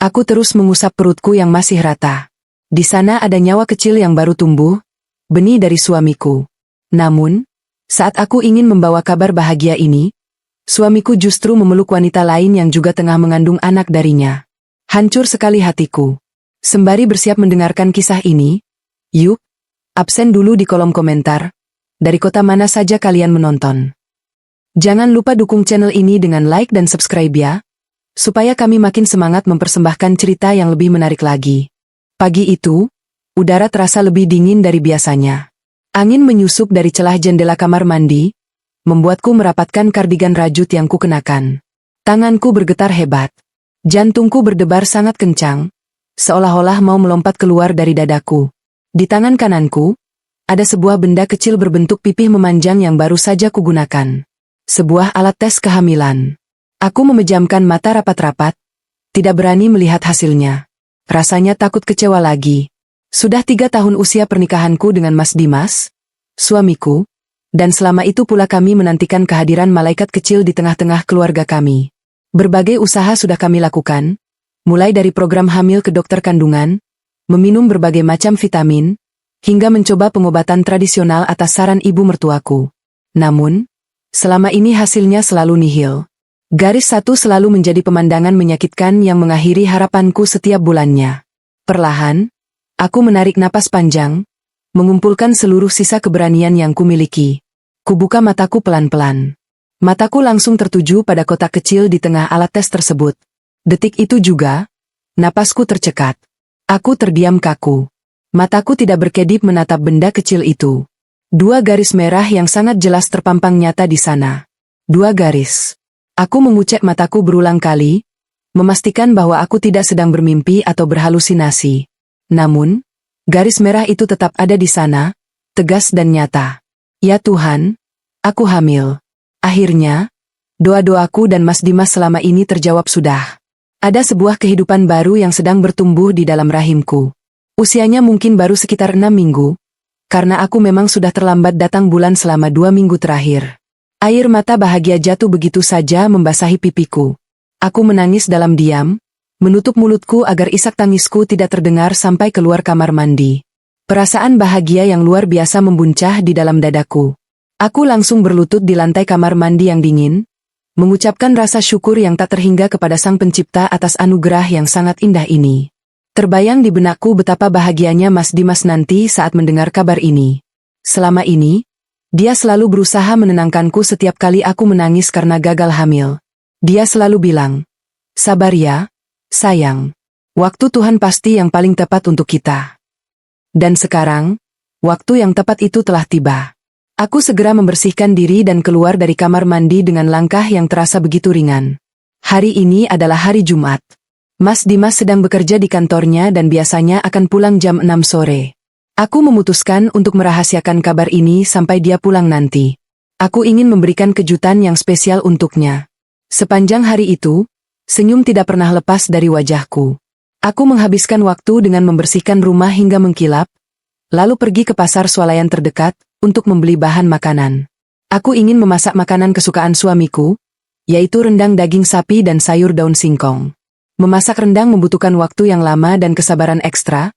Aku terus mengusap perutku yang masih rata. Di sana ada nyawa kecil yang baru tumbuh, benih dari suamiku. Namun, saat aku ingin membawa kabar bahagia ini, suamiku justru memeluk wanita lain yang juga tengah mengandung anak darinya. Hancur sekali hatiku. Sembari bersiap mendengarkan kisah ini, yuk, absen dulu di kolom komentar, dari kota mana saja kalian menonton. Jangan lupa dukung channel ini dengan like dan subscribe ya, supaya kami makin semangat mempersembahkan cerita yang lebih menarik lagi. Pagi itu, udara terasa lebih dingin dari biasanya. Angin menyusup dari celah jendela kamar mandi, membuatku merapatkan kardigan rajut yang kukenakan. Tanganku bergetar hebat. Jantungku berdebar sangat kencang, seolah-olah mau melompat keluar dari dadaku. Di tangan kananku, ada sebuah benda kecil berbentuk pipih memanjang yang baru saja kugunakan. Sebuah alat tes kehamilan. Aku memejamkan mata rapat-rapat, tidak berani melihat hasilnya. Rasanya takut kecewa lagi. Sudah 3 tahun usia pernikahanku dengan Mas Dimas, suamiku, dan selama itu pula kami menantikan kehadiran malaikat kecil di tengah-tengah keluarga kami. Berbagai usaha sudah kami lakukan, mulai dari program hamil ke dokter kandungan, meminum berbagai macam vitamin, hingga mencoba pengobatan tradisional atas saran ibu mertuaku. Namun, selama ini hasilnya selalu nihil. Garis satu selalu menjadi pemandangan menyakitkan yang mengakhiri harapanku setiap bulannya. Perlahan, aku menarik napas panjang, mengumpulkan seluruh sisa keberanian yang kumiliki. Kubuka mataku pelan-pelan. Mataku langsung tertuju pada kotak kecil di tengah alat tes tersebut. Detik itu juga, napasku tercekat. Aku terdiam kaku. Mataku tidak berkedip menatap benda kecil itu. 2 garis merah yang sangat jelas terpampang nyata di sana. 2 garis. Aku mengucek mataku berulang kali, memastikan bahwa aku tidak sedang bermimpi atau berhalusinasi. Namun, garis merah itu tetap ada di sana, tegas dan nyata. Ya Tuhan, aku hamil. Akhirnya, doa-doaku dan Mas Dimas selama ini terjawab sudah. Ada sebuah kehidupan baru yang sedang bertumbuh di dalam rahimku. Usianya mungkin baru sekitar 6 minggu, karena aku memang sudah terlambat datang bulan selama 2 minggu terakhir. Air mata bahagia jatuh begitu saja membasahi pipiku. Aku menangis dalam diam, menutup mulutku agar isak tangisku tidak terdengar sampai keluar kamar mandi. Perasaan bahagia yang luar biasa membuncah di dalam dadaku. Aku langsung berlutut di lantai kamar mandi yang dingin, mengucapkan rasa syukur yang tak terhingga kepada Sang Pencipta atas anugerah yang sangat indah ini. Terbayang di benakku betapa bahagianya Mas Dimas nanti saat mendengar kabar ini. Selama ini, dia selalu berusaha menenangkanku setiap kali aku menangis karena gagal hamil. Dia selalu bilang, "Sabar ya, sayang. Waktu Tuhan pasti yang paling tepat untuk kita." Dan sekarang, waktu yang tepat itu telah tiba. Aku segera membersihkan diri dan keluar dari kamar mandi dengan langkah yang terasa begitu ringan. Hari ini adalah hari Jumat. Mas Dimas sedang bekerja di kantornya dan biasanya akan pulang jam 6 sore. Aku memutuskan untuk merahasiakan kabar ini sampai dia pulang nanti. Aku ingin memberikan kejutan yang spesial untuknya. Sepanjang hari itu, senyum tidak pernah lepas dari wajahku. Aku menghabiskan waktu dengan membersihkan rumah hingga mengkilap, lalu pergi ke pasar swalayan terdekat untuk membeli bahan makanan. Aku ingin memasak makanan kesukaan suamiku, yaitu rendang daging sapi dan sayur daun singkong. Memasak rendang membutuhkan waktu yang lama dan kesabaran ekstra,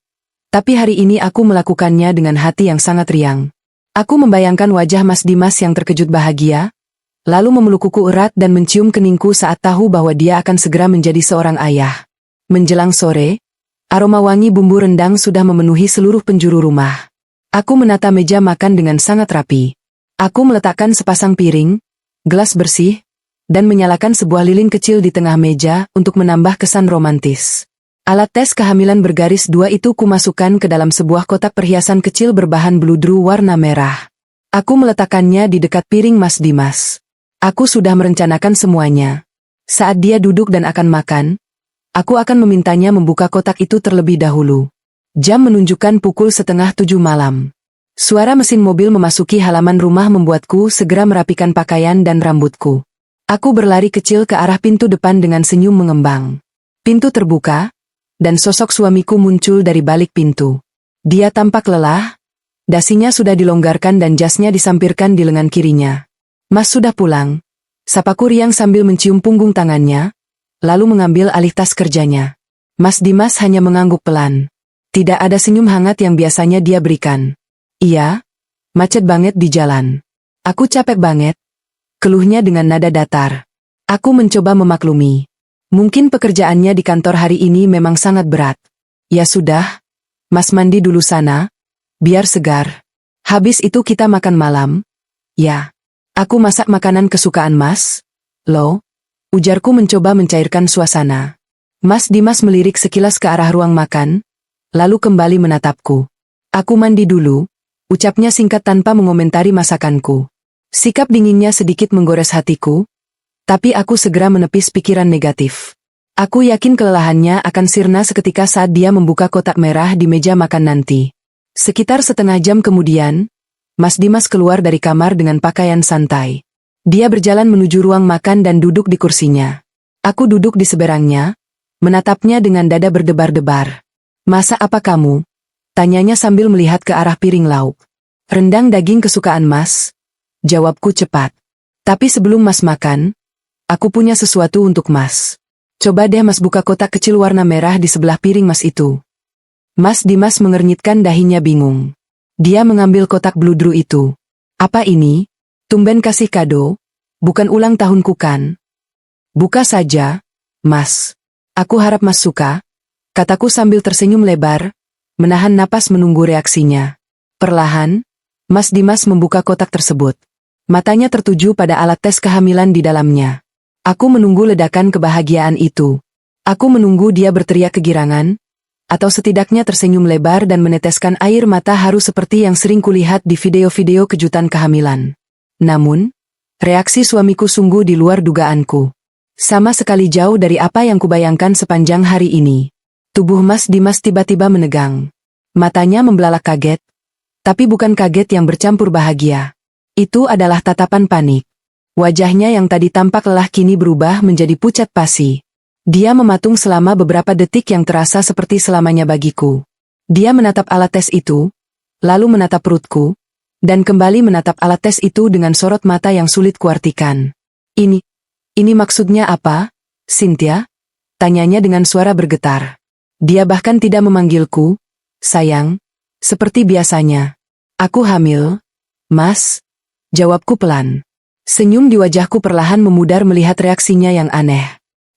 tapi hari ini aku melakukannya dengan hati yang sangat riang. Aku membayangkan wajah Mas Dimas yang terkejut bahagia, lalu memeluk kuku erat dan mencium keningku saat tahu bahwa dia akan segera menjadi seorang ayah. Menjelang sore, aroma wangi bumbu rendang sudah memenuhi seluruh penjuru rumah. Aku menata meja makan dengan sangat rapi. Aku meletakkan sepasang piring, gelas bersih, dan menyalakan sebuah lilin kecil di tengah meja untuk menambah kesan romantis. Alat tes kehamilan bergaris 2 itu kumasukkan ke dalam sebuah kotak perhiasan kecil berbahan bludru warna merah. Aku meletakkannya di dekat piring Mas Dimas. Aku sudah merencanakan semuanya. Saat dia duduk dan akan makan, aku akan memintanya membuka kotak itu terlebih dahulu. Jam menunjukkan pukul 6:30 malam. Suara mesin mobil memasuki halaman rumah membuatku segera merapikan pakaian dan rambutku. Aku berlari kecil ke arah pintu depan dengan senyum mengembang. Pintu terbuka, dan sosok suamiku muncul dari balik pintu. Dia tampak lelah, dasinya sudah dilonggarkan dan jasnya disampirkan di lengan kirinya. "Mas sudah pulang," sapaku riang sambil mencium punggung tangannya, lalu mengambil alih tas kerjanya. Mas Dimas hanya mengangguk pelan. Tidak ada senyum hangat yang biasanya dia berikan. Iya, macet banget di jalan. Aku capek banget, keluhnya dengan nada datar. Aku mencoba memaklumi. Mungkin pekerjaannya di kantor hari ini memang sangat berat. Ya sudah, Mas mandi dulu sana, biar segar. Habis itu kita makan malam. Ya, aku masak makanan kesukaan Mas. Loh, ujarku mencoba mencairkan suasana. Mas Dimas melirik sekilas ke arah ruang makan, lalu kembali menatapku. Aku mandi dulu, ucapnya singkat tanpa mengomentari masakanku. Sikap dinginnya sedikit menggores hatiku, tapi aku segera menepis pikiran negatif. Aku yakin kelelahannya akan sirna seketika saat dia membuka kotak merah di meja makan nanti. Sekitar setengah jam kemudian, Mas Dimas keluar dari kamar dengan pakaian santai. Dia berjalan menuju ruang makan dan duduk di kursinya. Aku duduk di seberangnya, menatapnya dengan dada berdebar-debar. "Masak apa kamu?" tanyanya sambil melihat ke arah piring lauk. "Rendang daging kesukaan Mas," jawabku cepat. "Tapi sebelum Mas makan, aku punya sesuatu untuk Mas. Coba deh Mas buka kotak kecil warna merah di sebelah piring Mas itu." Mas Dimas mengernyitkan dahinya bingung. Dia mengambil kotak bludru itu. "Apa ini? Tumben kasih kado? Bukan ulang tahunku kan?" "Buka saja, Mas. Aku harap Mas suka," kataku sambil tersenyum lebar, menahan napas menunggu reaksinya. Perlahan, Mas Dimas membuka kotak tersebut. Matanya tertuju pada alat tes kehamilan di dalamnya. Aku menunggu ledakan kebahagiaan itu. Aku menunggu dia berteriak kegirangan, atau setidaknya tersenyum lebar dan meneteskan air mata haru seperti yang sering kulihat di video-video kejutan kehamilan. Namun, reaksi suamiku sungguh di luar dugaanku. Sama sekali jauh dari apa yang kubayangkan sepanjang hari ini. Tubuh Mas Dimas tiba-tiba menegang. Matanya membelalak kaget, tapi bukan kaget yang bercampur bahagia. Itu adalah tatapan panik. Wajahnya yang tadi tampak lelah kini berubah menjadi pucat pasi. Dia mematung selama beberapa detik yang terasa seperti selamanya bagiku. Dia menatap alat tes itu, lalu menatap perutku, dan kembali menatap alat tes itu dengan sorot mata yang sulit kuartikan. Ini maksudnya apa, Cynthia?" tanyanya dengan suara bergetar. Dia bahkan tidak memanggilku, "Sayang," seperti biasanya. "Aku hamil, Mas," jawabku pelan. Senyum di wajahku perlahan memudar melihat reaksinya yang aneh.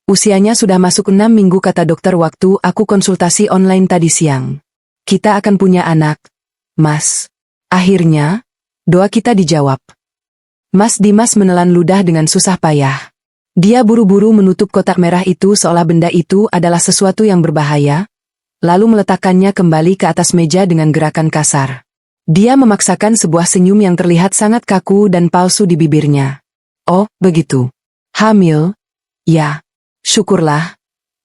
"Usianya sudah masuk 6 minggu," kata dokter waktu aku konsultasi online tadi siang. "Kita akan punya anak, Mas." Akhirnya, doa kita dijawab. Mas Dimas menelan ludah dengan susah payah. Dia buru-buru menutup kotak merah itu seolah benda itu adalah sesuatu yang berbahaya, lalu meletakkannya kembali ke atas meja dengan gerakan kasar. Dia memaksakan sebuah senyum yang terlihat sangat kaku dan palsu di bibirnya. "Oh, begitu. Hamil? Ya. Syukurlah,"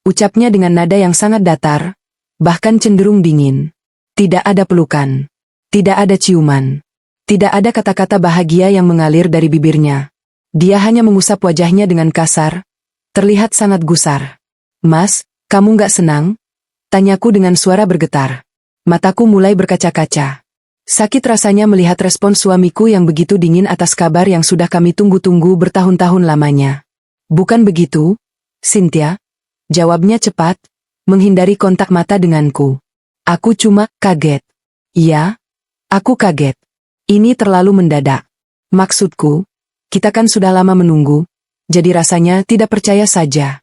ucapnya dengan nada yang sangat datar, bahkan cenderung dingin. Tidak ada pelukan. Tidak ada ciuman. Tidak ada kata-kata bahagia yang mengalir dari bibirnya. Dia hanya mengusap wajahnya dengan kasar, terlihat sangat gusar. "Mas, kamu nggak senang?" tanyaku dengan suara bergetar. Mataku mulai berkaca-kaca. Sakit rasanya melihat respon suamiku yang begitu dingin atas kabar yang sudah kami tunggu-tunggu bertahun-tahun lamanya. "Bukan begitu, Cynthia," jawabnya cepat, menghindari kontak mata denganku. "Aku cuma kaget." "Iya, aku kaget. Ini terlalu mendadak. Maksudku, kita kan sudah lama menunggu, jadi rasanya tidak percaya saja."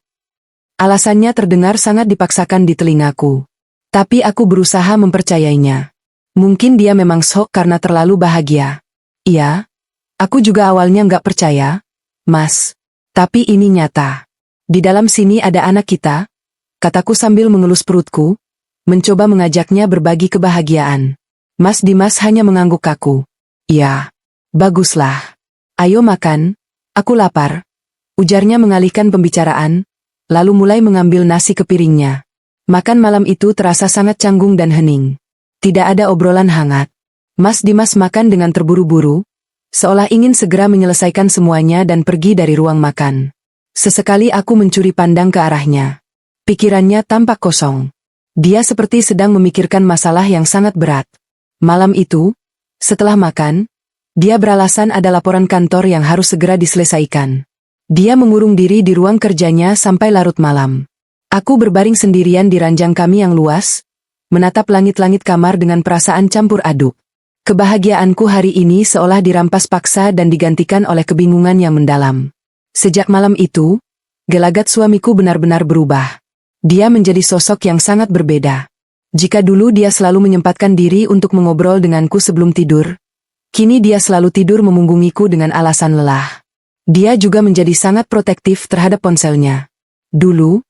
Alasannya terdengar sangat dipaksakan di telingaku. Tapi aku berusaha mempercayainya. Mungkin dia memang shock karena terlalu bahagia. "Iya, aku juga awalnya nggak percaya, Mas. Tapi ini nyata. Di dalam sini ada anak kita," kataku sambil mengelus perutku, mencoba mengajaknya berbagi kebahagiaan. Mas Dimas hanya mengangguk kaku. "Ya, baguslah. Ayo makan, aku lapar," ujarnya mengalihkan pembicaraan, lalu mulai mengambil nasi ke piringnya. Makan malam itu terasa sangat canggung dan hening. Tidak ada obrolan hangat. Mas Dimas makan dengan terburu-buru, seolah ingin segera menyelesaikan semuanya dan pergi dari ruang makan. Sesekali aku mencuri pandang ke arahnya. Pikirannya tampak kosong. Dia seperti sedang memikirkan masalah yang sangat berat. Malam itu, setelah makan, dia beralasan ada laporan kantor yang harus segera diselesaikan. Dia mengurung diri di ruang kerjanya sampai larut malam. Aku berbaring sendirian di ranjang kami yang luas, menatap langit-langit kamar dengan perasaan campur aduk. Kebahagiaanku hari ini seolah dirampas paksa dan digantikan oleh kebingungan yang mendalam. Sejak malam itu, gelagat suamiku benar-benar berubah. Dia menjadi sosok yang sangat berbeda. Jika dulu dia selalu menyempatkan diri untuk mengobrol denganku sebelum tidur, kini dia selalu tidur memunggungiku dengan alasan lelah. Dia juga menjadi sangat protektif terhadap ponselnya. Dulu,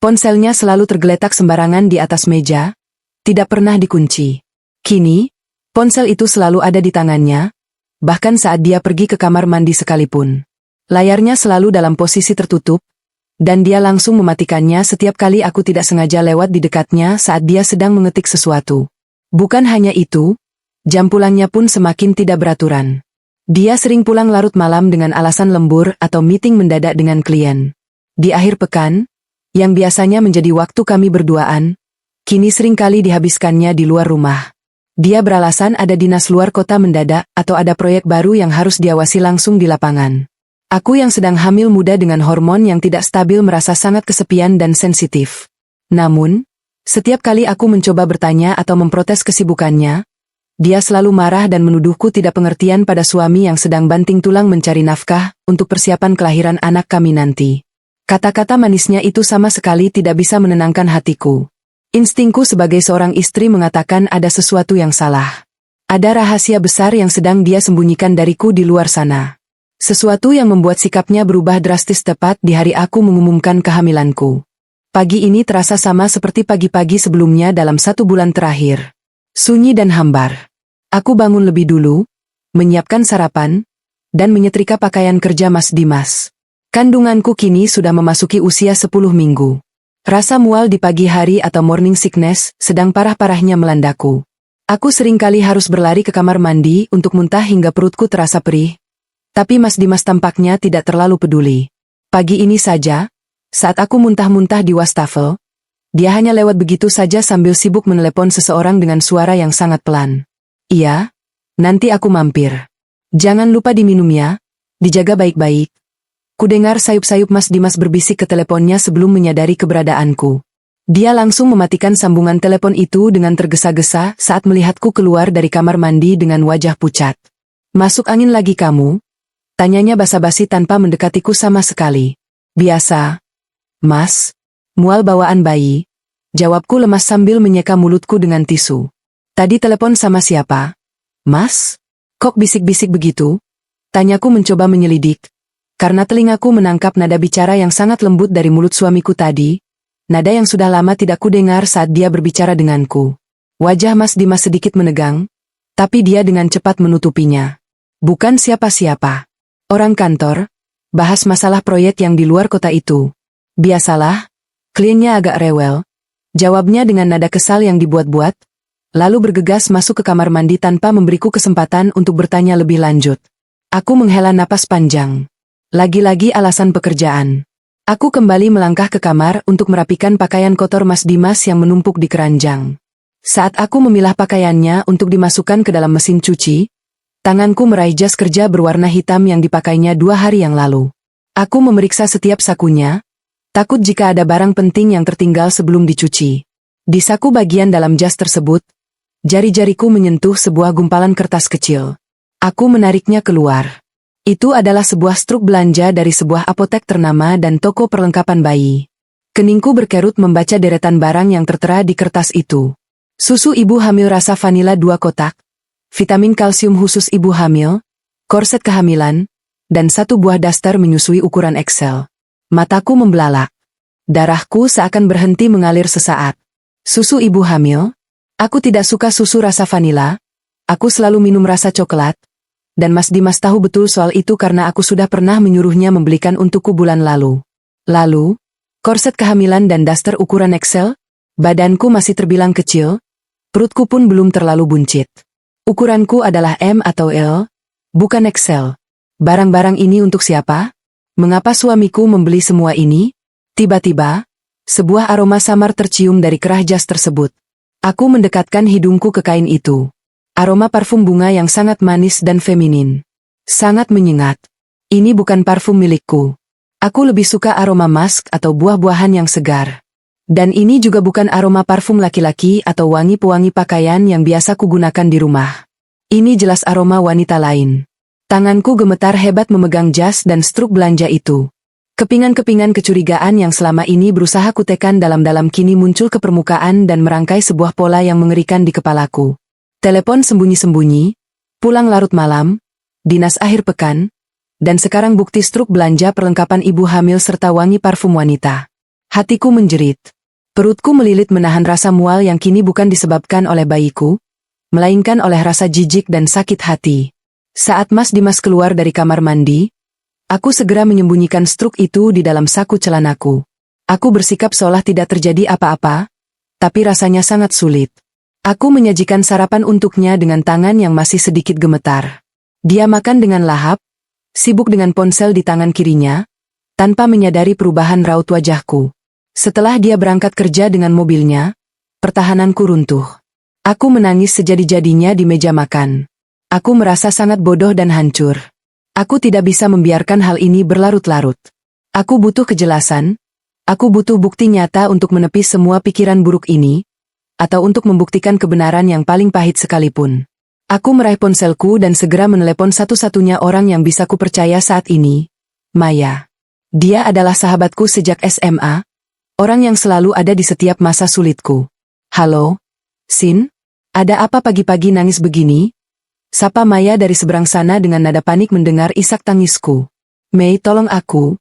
ponselnya selalu tergeletak sembarangan di atas meja, tidak pernah dikunci. Kini, ponsel itu selalu ada di tangannya, bahkan saat dia pergi ke kamar mandi sekalipun. Layarnya selalu dalam posisi tertutup, dan dia langsung mematikannya setiap kali aku tidak sengaja lewat di dekatnya saat dia sedang mengetik sesuatu. Bukan hanya itu, jam pulangnya pun semakin tidak beraturan. Dia sering pulang larut malam dengan alasan lembur atau meeting mendadak dengan klien. Di akhir pekan, yang biasanya menjadi waktu kami berduaan, kini seringkali dihabiskannya di luar rumah. Dia beralasan ada dinas luar kota mendadak atau ada proyek baru yang harus diawasi langsung di lapangan. Aku yang sedang hamil muda dengan hormon yang tidak stabil merasa sangat kesepian dan sensitif. Namun, setiap kali aku mencoba bertanya atau memprotes kesibukannya, dia selalu marah dan menuduhku tidak pengertian pada suami yang sedang banting tulang mencari nafkah untuk persiapan kelahiran anak kami nanti. Kata-kata manisnya itu sama sekali tidak bisa menenangkan hatiku. Instingku sebagai seorang istri mengatakan ada sesuatu yang salah. Ada rahasia besar yang sedang dia sembunyikan dariku di luar sana. Sesuatu yang membuat sikapnya berubah drastis tepat di hari aku mengumumkan kehamilanku. Pagi ini terasa sama seperti pagi-pagi sebelumnya dalam 1 bulan terakhir. Sunyi dan hambar. Aku bangun lebih dulu, menyiapkan sarapan, dan menyetrika pakaian kerja Mas Dimas. Kandunganku kini sudah memasuki usia 10 minggu. Rasa mual di pagi hari atau morning sickness sedang parah-parahnya melandaku. Aku seringkali harus berlari ke kamar mandi untuk muntah hingga perutku terasa perih. Tapi Mas Dimas tampaknya tidak terlalu peduli. Pagi ini saja, saat aku muntah-muntah di wastafel, dia hanya lewat begitu saja sambil sibuk menelepon seseorang dengan suara yang sangat pelan. Iya, nanti aku mampir. Jangan lupa diminum ya, dijaga baik-baik. Kudengar sayup-sayup Mas Dimas berbisik ke teleponnya sebelum menyadari keberadaanku. Dia langsung mematikan sambungan telepon itu dengan tergesa-gesa saat melihatku keluar dari kamar mandi dengan wajah pucat. Masuk angin lagi kamu? Tanyanya basa-basi tanpa mendekatiku sama sekali. Biasa. Mas, mual bawaan bayi. Jawabku lemas sambil menyeka mulutku dengan tisu. Tadi telepon sama siapa? Mas? Kok bisik-bisik begitu? Tanyaku mencoba menyelidik. Karena telingaku menangkap nada bicara yang sangat lembut dari mulut suamiku tadi, nada yang sudah lama tidak kudengar saat dia berbicara denganku. Wajah Mas Dimas sedikit menegang, tapi dia dengan cepat menutupinya. Bukan siapa-siapa. Orang kantor, bahas masalah proyek yang di luar kota itu. Biasalah, kliennya agak rewel. Jawabnya dengan nada kesal yang dibuat-buat, lalu bergegas masuk ke kamar mandi tanpa memberiku kesempatan untuk bertanya lebih lanjut. Aku menghela napas panjang. Lagi-lagi alasan pekerjaan. Aku kembali melangkah ke kamar untuk merapikan pakaian kotor Mas Dimas yang menumpuk di keranjang. Saat aku memilah pakaiannya untuk dimasukkan ke dalam mesin cuci, tanganku meraih jas kerja berwarna hitam yang dipakainya 2 hari yang lalu. Aku memeriksa setiap sakunya, takut jika ada barang penting yang tertinggal sebelum dicuci. Di saku bagian dalam jas tersebut, jari-jariku menyentuh sebuah gumpalan kertas kecil. Aku menariknya keluar. Itu adalah sebuah struk belanja dari sebuah apotek ternama dan toko perlengkapan bayi. Keningku berkerut membaca deretan barang yang tertera di kertas itu. Susu ibu hamil rasa vanila 2 kotak, vitamin kalsium khusus ibu hamil, korset kehamilan, dan 1 buah daster menyusui ukuran Excel. Mataku membelalak. Darahku seakan berhenti mengalir sesaat. Susu ibu hamil? Aku tidak suka susu rasa vanila. Aku selalu minum rasa coklat. Dan Mas Dimas tahu betul soal itu karena aku sudah pernah menyuruhnya membelikan untukku bulan lalu. Lalu, korset kehamilan dan daster ukuran Excel? Badanku masih terbilang kecil. Perutku pun belum terlalu buncit. Ukuranku adalah M atau L, bukan Excel. Barang-barang ini untuk siapa? Mengapa suamiku membeli semua ini? Tiba-tiba, sebuah aroma samar tercium dari kerah jas tersebut. Aku mendekatkan hidungku ke kain itu. Aroma parfum bunga yang sangat manis dan feminin. Sangat menyengat. Ini bukan parfum milikku. Aku lebih suka aroma musk atau buah-buahan yang segar. Dan ini juga bukan aroma parfum laki-laki atau wangi pewangi pakaian yang biasa kugunakan di rumah. Ini jelas aroma wanita lain. Tanganku gemetar hebat memegang jas dan struk belanja itu. Kepingan-kepingan kecurigaan yang selama ini berusaha kutekan dalam-dalam kini muncul ke permukaan dan merangkai sebuah pola yang mengerikan di kepalaku. Telepon sembunyi-sembunyi, pulang larut malam, dinas akhir pekan, dan sekarang bukti struk belanja perlengkapan ibu hamil serta wangi parfum wanita. Hatiku menjerit. Perutku melilit menahan rasa mual yang kini bukan disebabkan oleh bayiku, melainkan oleh rasa jijik dan sakit hati. Saat Mas Dimas keluar dari kamar mandi, aku segera menyembunyikan struk itu di dalam saku celanaku. Aku bersikap seolah tidak terjadi apa-apa, tapi rasanya sangat sulit. Aku menyajikan sarapan untuknya dengan tangan yang masih sedikit gemetar. Dia makan dengan lahap, sibuk dengan ponsel di tangan kirinya, tanpa menyadari perubahan raut wajahku. Setelah dia berangkat kerja dengan mobilnya, pertahananku runtuh. Aku menangis sejadi-jadinya di meja makan. Aku merasa sangat bodoh dan hancur. Aku tidak bisa membiarkan hal ini berlarut-larut. Aku butuh kejelasan, aku butuh bukti nyata untuk menepis semua pikiran buruk ini, atau untuk membuktikan kebenaran yang paling pahit sekalipun. Aku meraih ponselku dan segera menelepon satu-satunya orang yang bisa kupercaya saat ini, Maya. Dia adalah sahabatku sejak SMA, orang yang selalu ada di setiap masa sulitku. Halo, Sin? Ada apa pagi-pagi nangis begini? Sapa Maya dari seberang sana dengan nada panik mendengar isak tangisku. Mei, tolong aku.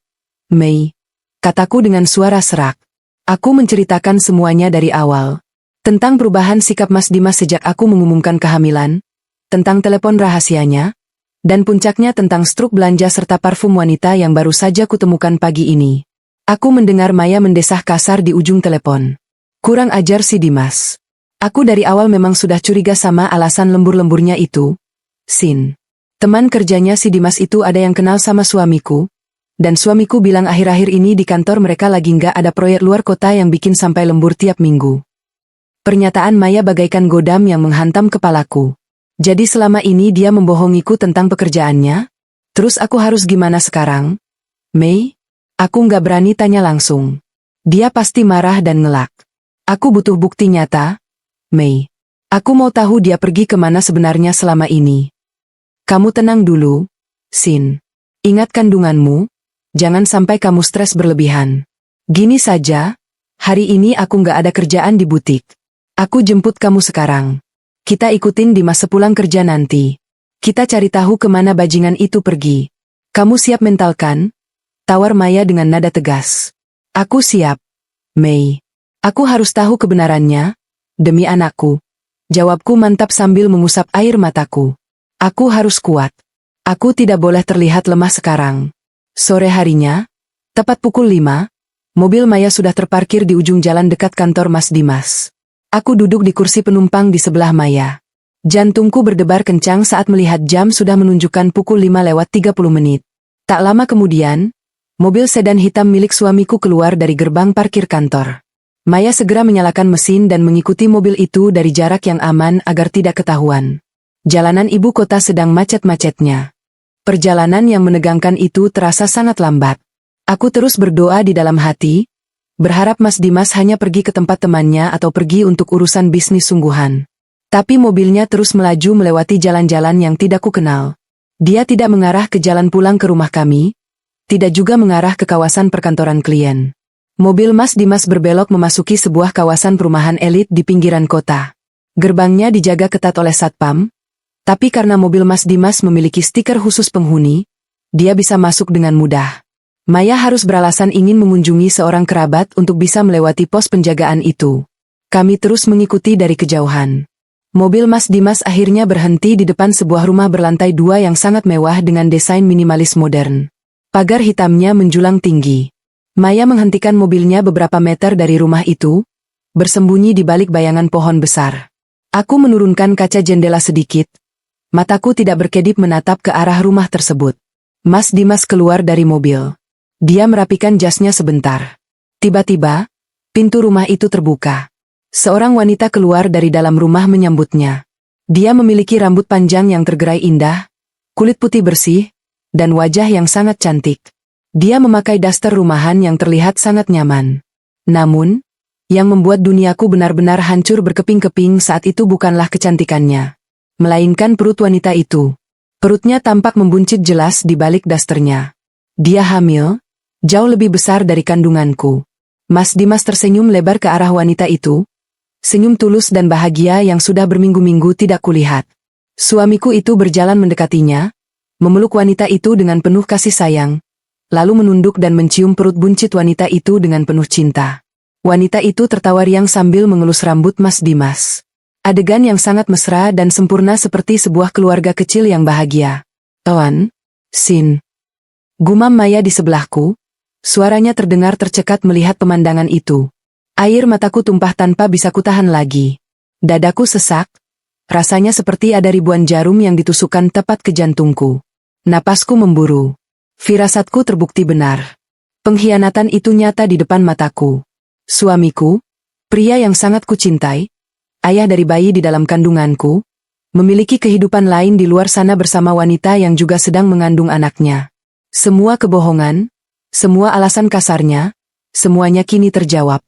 Mei, kataku dengan suara serak. Aku menceritakan semuanya dari awal. Tentang perubahan sikap Mas Dimas sejak aku mengumumkan kehamilan, tentang telepon rahasianya, dan puncaknya tentang struk belanja serta parfum wanita yang baru saja kutemukan pagi ini. Aku mendengar Maya mendesah kasar di ujung telepon. Kurang ajar si Dimas. Aku dari awal memang sudah curiga sama alasan lembur-lemburnya itu. Sin. Teman kerjanya si Dimas itu ada yang kenal sama suamiku, dan suamiku bilang akhir-akhir ini di kantor mereka lagi nggak ada proyek luar kota yang bikin sampai lembur tiap minggu. Pernyataan Maya bagaikan godam yang menghantam kepalaku. Jadi selama ini dia membohongiku tentang pekerjaannya? Terus aku harus gimana sekarang? Mei? Aku nggak berani tanya langsung. Dia pasti marah dan ngelak. Aku butuh bukti nyata, Mei. Aku mau tahu dia pergi kemana sebenarnya selama ini. Kamu tenang dulu, Sin. Ingat kandunganmu, jangan sampai kamu stres berlebihan. Gini saja, hari ini aku nggak ada kerjaan di butik. Aku jemput kamu sekarang. Kita ikutin Dimas sepulang kerja nanti. Kita cari tahu kemana bajingan itu pergi. Kamu siap mental kan? Tawar Maya dengan nada tegas. Aku siap, Mei. Aku harus tahu kebenarannya, demi anakku. Jawabku mantap sambil mengusap air mataku. Aku harus kuat. Aku tidak boleh terlihat lemah sekarang. Sore harinya, tepat pukul 5, mobil Maya sudah terparkir di ujung jalan dekat kantor Mas Dimas. Aku duduk di kursi penumpang di sebelah Maya. Jantungku berdebar kencang saat melihat jam sudah menunjukkan pukul 5:30. Tak lama kemudian, mobil sedan hitam milik suamiku keluar dari gerbang parkir kantor. Maya segera menyalakan mesin dan mengikuti mobil itu dari jarak yang aman agar tidak ketahuan. Jalanan ibu kota sedang macet-macetnya. Perjalanan yang menegangkan itu terasa sangat lambat. Aku terus berdoa di dalam hati, berharap Mas Dimas hanya pergi ke tempat temannya atau pergi untuk urusan bisnis sungguhan. Tapi mobilnya terus melaju melewati jalan-jalan yang tidak kukenal. Dia tidak mengarah ke jalan pulang ke rumah kami, tidak juga mengarah ke kawasan perkantoran klien. Mobil Mas Dimas berbelok memasuki sebuah kawasan perumahan elit di pinggiran kota. Gerbangnya dijaga ketat oleh satpam, tapi karena mobil Mas Dimas memiliki stiker khusus penghuni, dia bisa masuk dengan mudah. Maya harus beralasan ingin mengunjungi seorang kerabat untuk bisa melewati pos penjagaan itu. Kami terus mengikuti dari kejauhan. Mobil Mas Dimas akhirnya berhenti di depan sebuah rumah berlantai 2 yang sangat mewah dengan desain minimalis modern. Pagar hitamnya menjulang tinggi. Maya menghentikan mobilnya beberapa meter dari rumah itu, bersembunyi di balik bayangan pohon besar. Aku menurunkan kaca jendela sedikit. Mataku tidak berkedip menatap ke arah rumah tersebut. Mas Dimas keluar dari mobil. Dia merapikan jasnya sebentar. Tiba-tiba, pintu rumah itu terbuka. Seorang wanita keluar dari dalam rumah menyambutnya. Dia memiliki rambut panjang yang tergerai indah, kulit putih bersih, dan wajah yang sangat cantik. Dia memakai daster rumahan yang terlihat sangat nyaman. Namun, Yang membuat duniaku benar-benar hancur berkeping-keping saat itu bukanlah kecantikannya, melainkan perut wanita itu. Perutnya tampak membuncit jelas di balik dasternya. Dia hamil, jauh lebih besar dari kandunganku. Mas Dimas tersenyum lebar ke arah wanita itu, senyum tulus dan bahagia yang sudah berminggu-minggu tidak kulihat. Suamiku itu berjalan mendekatinya, memeluk wanita itu dengan penuh kasih sayang, lalu menunduk dan mencium perut buncit wanita itu dengan penuh cinta. Wanita itu tertawa riang sambil mengelus rambut Mas Dimas. Adegan yang sangat mesra dan sempurna seperti sebuah keluarga kecil yang bahagia. "Tuan, Sin," gumam Maya di sebelahku, suaranya terdengar tercekat melihat pemandangan itu. Air mataku tumpah tanpa bisa kutahan lagi. Dadaku sesak, rasanya seperti ada ribuan jarum yang ditusukkan tepat ke jantungku. Napasku memburu. Firasatku terbukti benar. Pengkhianatan itu nyata di depan mataku. Suamiku, pria yang sangat kucintai, ayah dari bayi di dalam kandunganku, memiliki kehidupan lain di luar sana bersama wanita yang juga sedang mengandung anaknya. Semua kebohongan, semua alasan kasarnya, semuanya kini terjawab.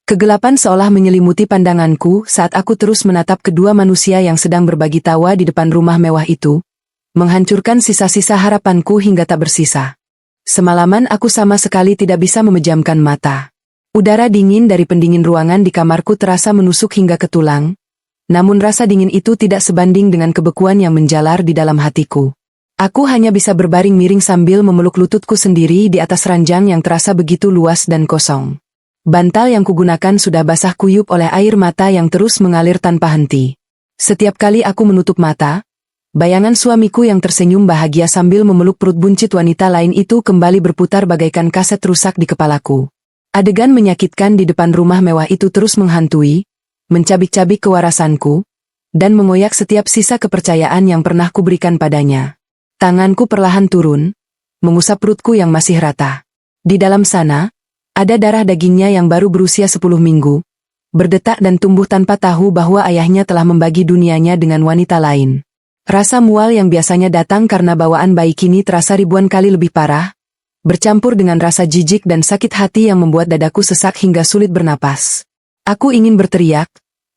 Kegelapan seolah menyelimuti pandanganku saat aku terus menatap kedua manusia yang sedang berbagi tawa di depan rumah mewah itu, menghancurkan sisa-sisa harapanku hingga tak bersisa. Semalaman aku sama sekali tidak bisa memejamkan mata. Udara dingin dari pendingin ruangan di kamarku terasa menusuk hingga ke tulang, namun rasa dingin itu tidak sebanding dengan kebekuan yang menjalar di dalam hatiku. Aku hanya bisa berbaring miring sambil memeluk lututku sendiri di atas ranjang yang terasa begitu luas dan kosong. Bantal yang kugunakan sudah basah kuyup oleh air mata yang terus mengalir tanpa henti. Setiap kali aku menutup mata, bayangan suamiku yang tersenyum bahagia sambil memeluk perut buncit wanita lain itu kembali berputar bagaikan kaset rusak di kepalaku. Adegan menyakitkan di depan rumah mewah itu terus menghantui, mencabik-cabik kewarasanku, dan mengoyak setiap sisa kepercayaan yang pernah kuberikan padanya. Tanganku perlahan turun, mengusap perutku yang masih rata. Di dalam sana, ada darah dagingnya yang baru berusia 10 minggu, berdetak dan tumbuh tanpa tahu bahwa ayahnya telah membagi dunianya dengan wanita lain. Rasa mual yang biasanya datang karena bawaan bayi kini terasa ribuan kali lebih parah, bercampur dengan rasa jijik dan sakit hati yang membuat dadaku sesak hingga sulit bernapas. Aku ingin berteriak,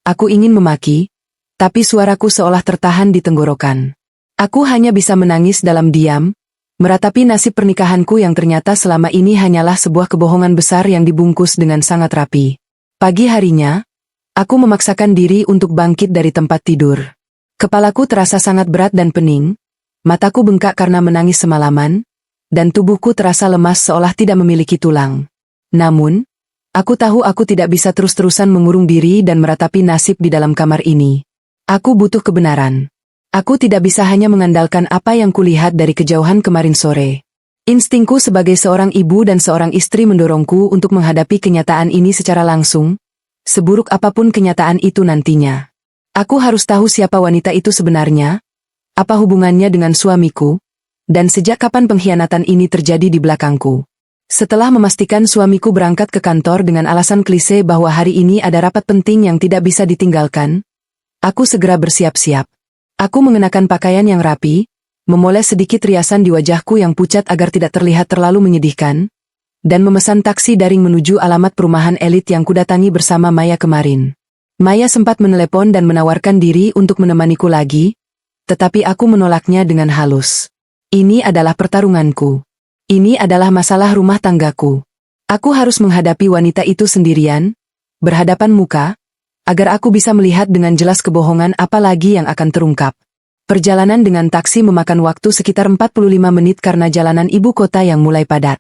aku ingin memaki, tapi suaraku seolah tertahan di tenggorokan. Aku hanya bisa menangis dalam diam, meratapi nasib pernikahanku yang ternyata selama ini hanyalah sebuah kebohongan besar yang dibungkus dengan sangat rapi. Pagi harinya, aku memaksakan diri untuk bangkit dari tempat tidur. Kepalaku terasa sangat berat dan pening, mataku bengkak karena menangis semalaman, dan tubuhku terasa lemas seolah tidak memiliki tulang. Namun, aku tahu aku tidak bisa terus-terusan mengurung diri dan meratapi nasib di dalam kamar ini. Aku butuh kebenaran. Aku tidak bisa hanya mengandalkan apa yang kulihat dari kejauhan kemarin sore. Instingku sebagai seorang ibu dan seorang istri mendorongku untuk menghadapi kenyataan ini secara langsung, seburuk apapun kenyataan itu nantinya. Aku harus tahu siapa wanita itu sebenarnya, apa hubungannya dengan suamiku, dan sejak kapan pengkhianatan ini terjadi di belakangku. Setelah memastikan suamiku berangkat ke kantor dengan alasan klise bahwa hari ini ada rapat penting yang tidak bisa ditinggalkan, aku segera bersiap-siap. Aku mengenakan pakaian yang rapi, memoles sedikit riasan di wajahku yang pucat agar tidak terlihat terlalu menyedihkan, dan memesan taksi daring menuju alamat perumahan elit yang kudatangi bersama Maya kemarin. Maya sempat menelepon dan menawarkan diri untuk menemaniku lagi, tetapi aku menolaknya dengan halus. Ini adalah pertarunganku. Ini adalah masalah rumah tanggaku. Aku harus menghadapi wanita itu sendirian, berhadapan muka, agar aku bisa melihat dengan jelas kebohongan apa lagi yang akan terungkap. Perjalanan dengan taksi memakan waktu sekitar 45 menit karena jalanan ibu kota yang mulai padat.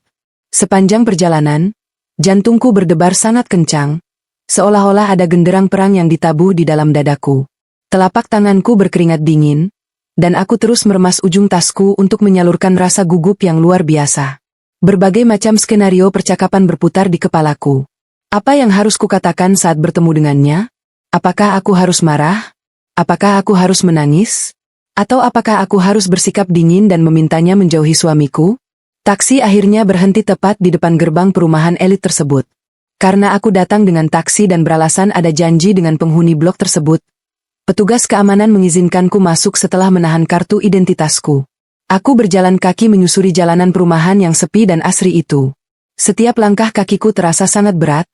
Sepanjang perjalanan, jantungku berdebar sangat kencang, seolah-olah ada genderang perang yang ditabuh di dalam dadaku. Telapak tanganku berkeringat dingin, dan aku terus meremas ujung tasku untuk menyalurkan rasa gugup yang luar biasa. Berbagai macam skenario percakapan berputar di kepalaku. Apa yang harus kukatakan saat bertemu dengannya? Apakah aku harus marah? Apakah aku harus menangis? Atau apakah aku harus bersikap dingin dan memintanya menjauhi suamiku? Taksi akhirnya berhenti tepat di depan gerbang perumahan elit tersebut. Karena aku datang dengan taksi dan beralasan ada janji dengan penghuni blok tersebut, petugas keamanan mengizinkanku masuk setelah menahan kartu identitasku. Aku berjalan kaki menyusuri jalanan perumahan yang sepi dan asri itu. Setiap langkah kakiku terasa sangat berat,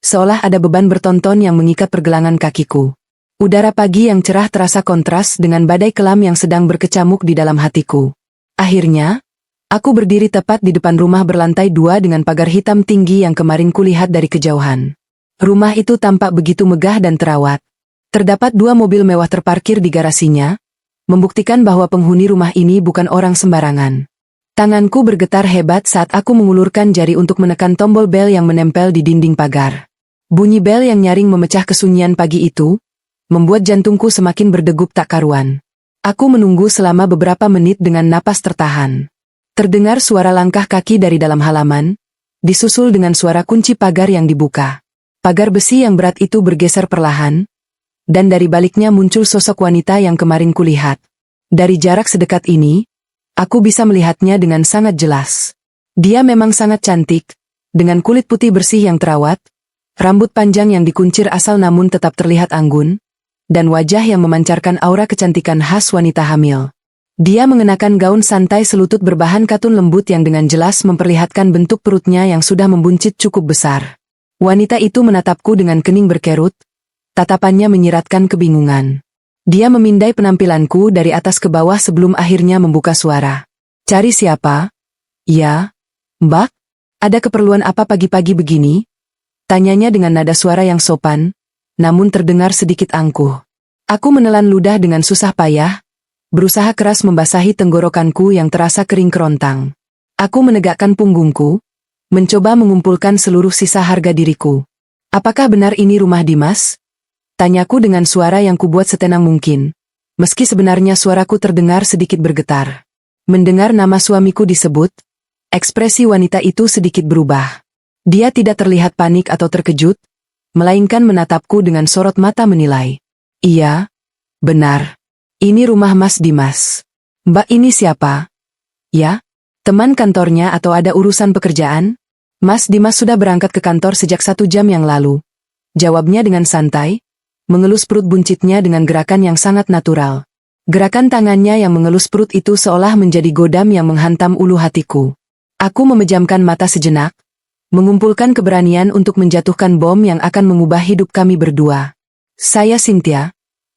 seolah ada beban bertonton yang mengikat pergelangan kakiku. Udara pagi yang cerah terasa kontras dengan badai kelam yang sedang berkecamuk di dalam hatiku. Akhirnya, aku berdiri tepat di depan rumah berlantai 2 dengan pagar hitam tinggi yang kemarin kulihat dari kejauhan. Rumah itu tampak begitu megah dan terawat. Terdapat 2 mobil mewah terparkir di garasinya, membuktikan bahwa penghuni rumah ini bukan orang sembarangan. Tanganku bergetar hebat saat aku mengulurkan jari untuk menekan tombol bel yang menempel di dinding pagar. Bunyi bel yang nyaring memecah kesunyian pagi itu, membuat jantungku semakin berdegup tak karuan. Aku menunggu selama beberapa menit dengan napas tertahan. Terdengar suara langkah kaki dari dalam halaman, disusul dengan suara kunci pagar yang dibuka. Pagar besi yang berat itu bergeser perlahan, dan dari baliknya muncul sosok wanita yang kemarin kulihat. Dari jarak sedekat ini, aku bisa melihatnya dengan sangat jelas. Dia memang sangat cantik, dengan kulit putih bersih yang terawat, rambut panjang yang dikuncir asal namun tetap terlihat anggun, dan wajah yang memancarkan aura kecantikan khas wanita hamil. Dia mengenakan gaun santai selutut berbahan katun lembut yang dengan jelas memperlihatkan bentuk perutnya yang sudah membuncit cukup besar. Wanita itu menatapku dengan kening berkerut, tatapannya menyiratkan kebingungan. Dia memindai penampilanku dari atas ke bawah sebelum akhirnya membuka suara. "Cari siapa?" "Ya, Mbak, ada keperluan apa pagi-pagi begini?" Tanyanya dengan nada suara yang sopan, namun terdengar sedikit angkuh. Aku menelan ludah dengan susah payah, berusaha keras membasahi tenggorokanku yang terasa kering kerontang. Aku menegakkan punggungku, mencoba mengumpulkan seluruh sisa harga diriku. "Apakah benar ini rumah Dimas?" Tanyaku dengan suara yang kubuat setenang mungkin, meski sebenarnya suaraku terdengar sedikit bergetar. Mendengar nama suamiku disebut, ekspresi wanita itu sedikit berubah. Dia tidak terlihat panik atau terkejut, melainkan menatapku dengan sorot mata menilai. "Iya, benar. Ini rumah Mas Dimas." "Mbak ini siapa?" "Ya, teman kantornya atau ada urusan pekerjaan?" "Mas Dimas sudah berangkat ke kantor sejak 1 jam yang lalu," jawabnya dengan santai, mengelus perut buncitnya dengan gerakan yang sangat natural. Gerakan tangannya yang mengelus perut itu seolah menjadi godam yang menghantam ulu hatiku. Aku memejamkan mata sejenak, mengumpulkan keberanian untuk menjatuhkan bom yang akan mengubah hidup kami berdua. "Saya Cynthia,"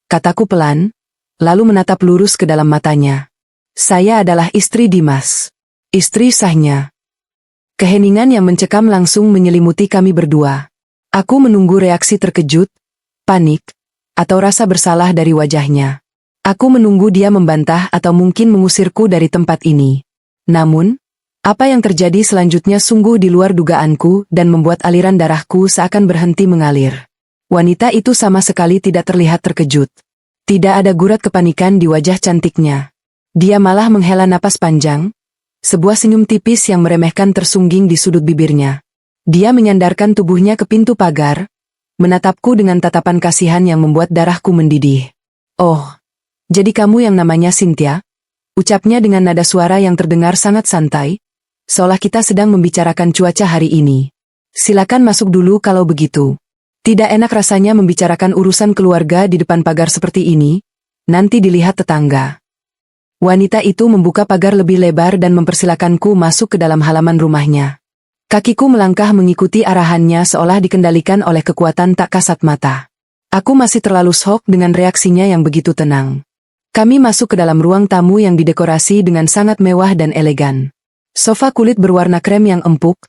kataku pelan, lalu menatap lurus ke dalam matanya. "Saya adalah istri Dimas." "Istri sahnya." Keheningan yang mencekam langsung menyelimuti kami berdua. Aku menunggu reaksi terkejut, panik, atau rasa bersalah dari wajahnya. Aku menunggu dia membantah atau mungkin mengusirku dari tempat ini. Namun, apa yang terjadi selanjutnya sungguh di luar dugaanku dan membuat aliran darahku seakan berhenti mengalir. Wanita itu sama sekali tidak terlihat terkejut. Tidak ada gurat kepanikan di wajah cantiknya. Dia malah menghela napas panjang, sebuah senyum tipis yang meremehkan tersungging di sudut bibirnya. Dia menyandarkan tubuhnya ke pintu pagar, menatapku dengan tatapan kasihan yang membuat darahku mendidih. "Oh, jadi kamu yang namanya Cynthia?" ucapnya dengan nada suara yang terdengar sangat santai, seolah kita sedang membicarakan cuaca hari ini. "Silakan masuk dulu kalau begitu. Tidak enak rasanya membicarakan urusan keluarga di depan pagar seperti ini, nanti dilihat tetangga." Wanita itu membuka pagar lebih lebar dan mempersilakanku masuk ke dalam halaman rumahnya. Kakiku melangkah mengikuti arahannya seolah dikendalikan oleh kekuatan tak kasat mata. Aku masih terlalu shock dengan reaksinya yang begitu tenang. Kami masuk ke dalam ruang tamu yang didekorasi dengan sangat mewah dan elegan. Sofa kulit berwarna krem yang empuk,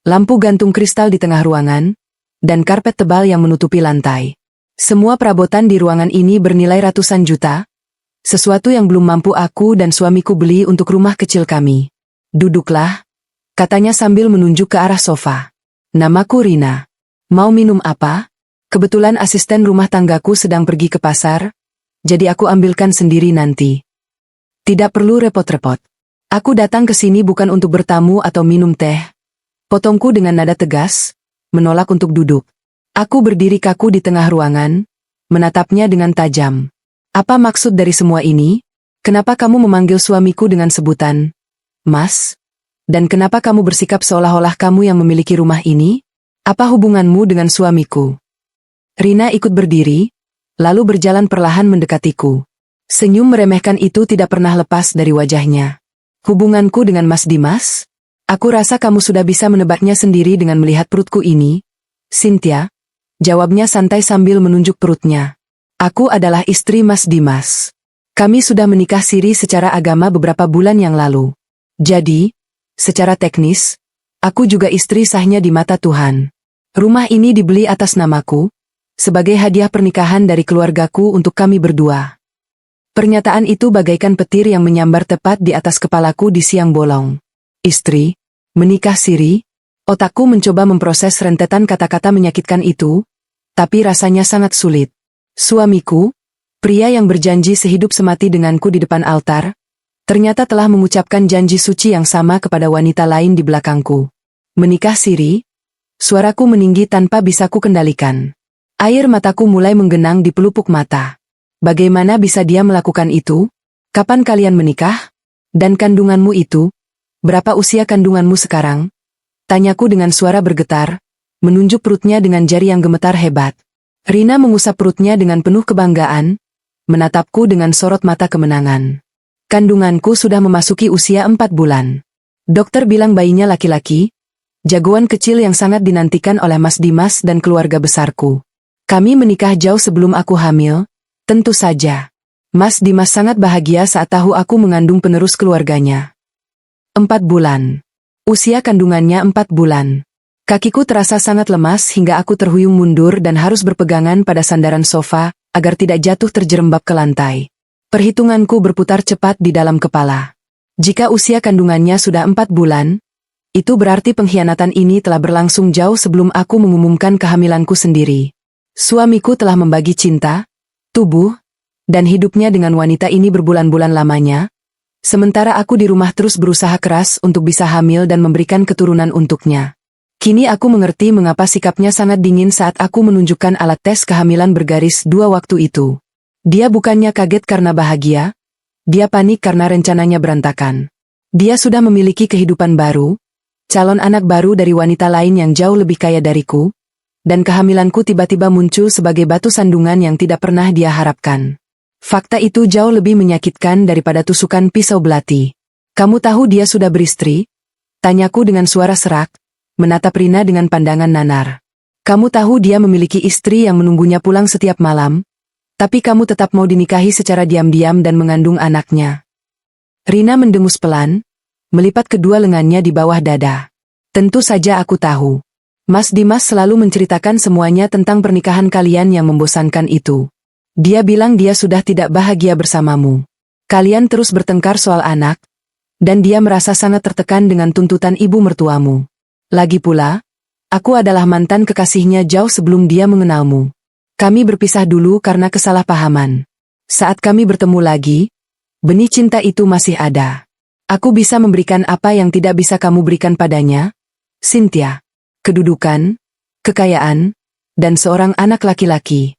lampu gantung kristal di tengah ruangan, dan karpet tebal yang menutupi lantai. Semua perabotan di ruangan ini bernilai ratusan juta, sesuatu yang belum mampu aku dan suamiku beli untuk rumah kecil kami. "Duduklah," katanya sambil menunjuk ke arah sofa. "Namaku Rina. Mau minum apa?" Kebetulan asisten rumah tanggaku sedang pergi ke pasar, jadi aku ambilkan sendiri nanti. "Tidak perlu repot-repot. Aku datang ke sini bukan untuk bertamu atau minum teh." Potongku dengan nada tegas, menolak untuk duduk. Aku berdiri kaku di tengah ruangan, menatapnya dengan tajam. "Apa maksud dari semua ini? Kenapa kamu memanggil suamiku dengan sebutan Mas? Dan kenapa kamu bersikap seolah-olah kamu yang memiliki rumah ini? Apa hubunganmu dengan suamiku?" Rina ikut berdiri, lalu berjalan perlahan mendekatiku. Senyum meremehkan itu tidak pernah lepas dari wajahnya. "Hubunganku dengan Mas Dimas? Aku rasa kamu sudah bisa menebaknya sendiri dengan melihat perutku ini," Cynthia, jawabnya santai sambil menunjuk perutnya. Aku adalah istri Mas Dimas. Kami sudah menikah siri secara agama beberapa bulan yang lalu. Jadi, secara teknis, aku juga istri sahnya di mata Tuhan. Rumah ini dibeli atas namaku, sebagai hadiah pernikahan dari keluargaku untuk kami berdua. Pernyataan itu bagaikan petir yang menyambar tepat di atas kepalaku di siang bolong. Istri, menikah siri, otakku mencoba memproses rentetan kata-kata menyakitkan itu, tapi rasanya sangat sulit. Suamiku, pria yang berjanji sehidup semati denganku di depan altar, ternyata telah mengucapkan janji suci yang sama kepada wanita lain di belakangku. Menikah siri, suaraku meninggi tanpa bisa ku kendalikan. Air mataku mulai menggenang di pelupuk mata. Bagaimana bisa dia melakukan itu? Kapan kalian menikah? Dan kandunganmu itu? Berapa usia kandunganmu sekarang? Tanyaku dengan suara bergetar, menunjuk perutnya dengan jari yang gemetar hebat. Rina mengusap perutnya dengan penuh kebanggaan, menatapku dengan sorot mata kemenangan. Kandunganku sudah memasuki usia 4 bulan. Dokter bilang bayinya laki-laki, jagoan kecil yang sangat dinantikan oleh Mas Dimas dan keluarga besarku. Kami menikah jauh sebelum aku hamil. Tentu saja. Mas Dimas sangat bahagia saat tahu aku mengandung penerus keluarganya. 4 bulan. Usia kandungannya 4 bulan. Kakiku terasa sangat lemas hingga aku terhuyung mundur dan harus berpegangan pada sandaran sofa, agar tidak jatuh terjerembab ke lantai. Perhitunganku berputar cepat di dalam kepala. Jika usia kandungannya sudah 4 bulan, itu berarti pengkhianatan ini telah berlangsung jauh sebelum aku mengumumkan kehamilanku sendiri. Suamiku telah membagi cinta, tubuh, dan hidupnya dengan wanita ini berbulan-bulan lamanya, sementara aku di rumah terus berusaha keras untuk bisa hamil dan memberikan keturunan untuknya. Kini aku mengerti mengapa sikapnya sangat dingin saat aku menunjukkan alat tes kehamilan bergaris 2 waktu itu. Dia bukannya kaget karena bahagia, dia panik karena rencananya berantakan. Dia sudah memiliki kehidupan baru, calon anak baru dari wanita lain yang jauh lebih kaya dariku, dan kehamilanku tiba-tiba muncul sebagai batu sandungan yang tidak pernah dia harapkan. Fakta itu jauh lebih menyakitkan daripada tusukan pisau belati. Kamu tahu dia sudah beristri? Tanyaku dengan suara serak, menatap Rina dengan pandangan nanar. Kamu tahu dia memiliki istri yang menunggunya pulang setiap malam, tapi kamu tetap mau dinikahi secara diam-diam dan mengandung anaknya. Rina mendengus pelan, melipat kedua lengannya di bawah dada. Tentu saja aku tahu. Mas Dimas selalu menceritakan semuanya tentang pernikahan kalian yang membosankan itu. Dia bilang dia sudah tidak bahagia bersamamu. Kalian terus bertengkar soal anak, dan dia merasa sangat tertekan dengan tuntutan ibu mertuamu. Lagi pula, aku adalah mantan kekasihnya jauh sebelum dia mengenalmu. Kami berpisah dulu karena kesalahpahaman. Saat kami bertemu lagi, benih cinta itu masih ada. Aku bisa memberikan apa yang tidak bisa kamu berikan padanya, Cynthia. Kedudukan, kekayaan, dan seorang anak laki-laki.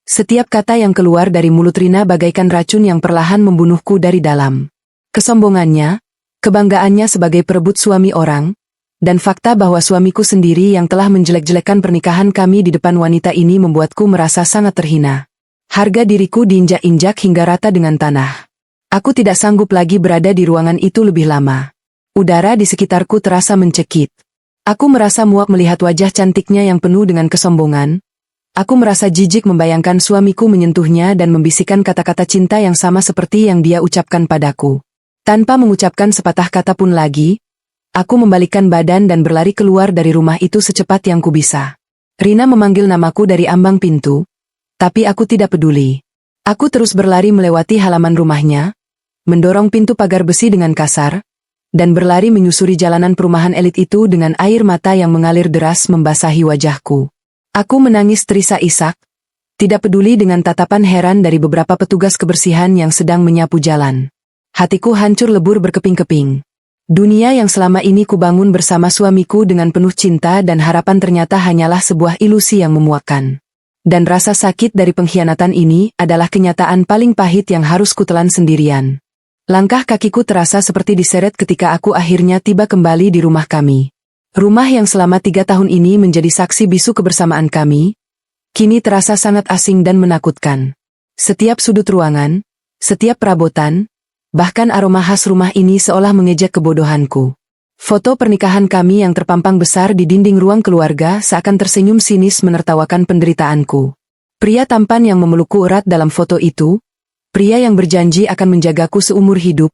Setiap kata yang keluar dari mulut Rina bagaikan racun yang perlahan membunuhku dari dalam. Kesombongannya, kebanggaannya sebagai perebut suami orang, dan fakta bahwa suamiku sendiri yang telah menjelek-jelekan pernikahan kami di depan wanita ini membuatku merasa sangat terhina. Harga diriku diinjak-injak hingga rata dengan tanah. Aku tidak sanggup lagi berada di ruangan itu lebih lama. Udara di sekitarku terasa mencekik. Aku merasa muak melihat wajah cantiknya yang penuh dengan kesombongan. Aku merasa jijik membayangkan suamiku menyentuhnya dan membisikkan kata-kata cinta yang sama seperti yang dia ucapkan padaku. Tanpa mengucapkan sepatah kata pun lagi, aku membalikkan badan dan berlari keluar dari rumah itu secepat yang kubisa. Rina memanggil namaku dari ambang pintu, tapi aku tidak peduli. Aku terus berlari melewati halaman rumahnya, mendorong pintu pagar besi dengan kasar, dan berlari menyusuri jalanan perumahan elit itu dengan air mata yang mengalir deras membasahi wajahku. Aku menangis terisak-isak, tidak peduli dengan tatapan heran dari beberapa petugas kebersihan yang sedang menyapu jalan. Hatiku hancur lebur berkeping-keping. Dunia yang selama ini kubangun bersama suamiku dengan penuh cinta dan harapan ternyata hanyalah sebuah ilusi yang memuakkan. Dan rasa sakit dari pengkhianatan ini adalah kenyataan paling pahit yang harus kutelan sendirian. Langkah kakiku terasa seperti diseret ketika aku akhirnya tiba kembali di rumah kami. Rumah yang selama 3 tahun ini menjadi saksi bisu kebersamaan kami, kini terasa sangat asing dan menakutkan. Setiap sudut ruangan, setiap perabotan, bahkan aroma khas rumah ini seolah mengejek kebodohanku. Foto pernikahan kami yang terpampang besar di dinding ruang keluarga seakan tersenyum sinis menertawakan penderitaanku. Pria tampan yang memelukku erat dalam foto itu, pria yang berjanji akan menjagaku seumur hidup,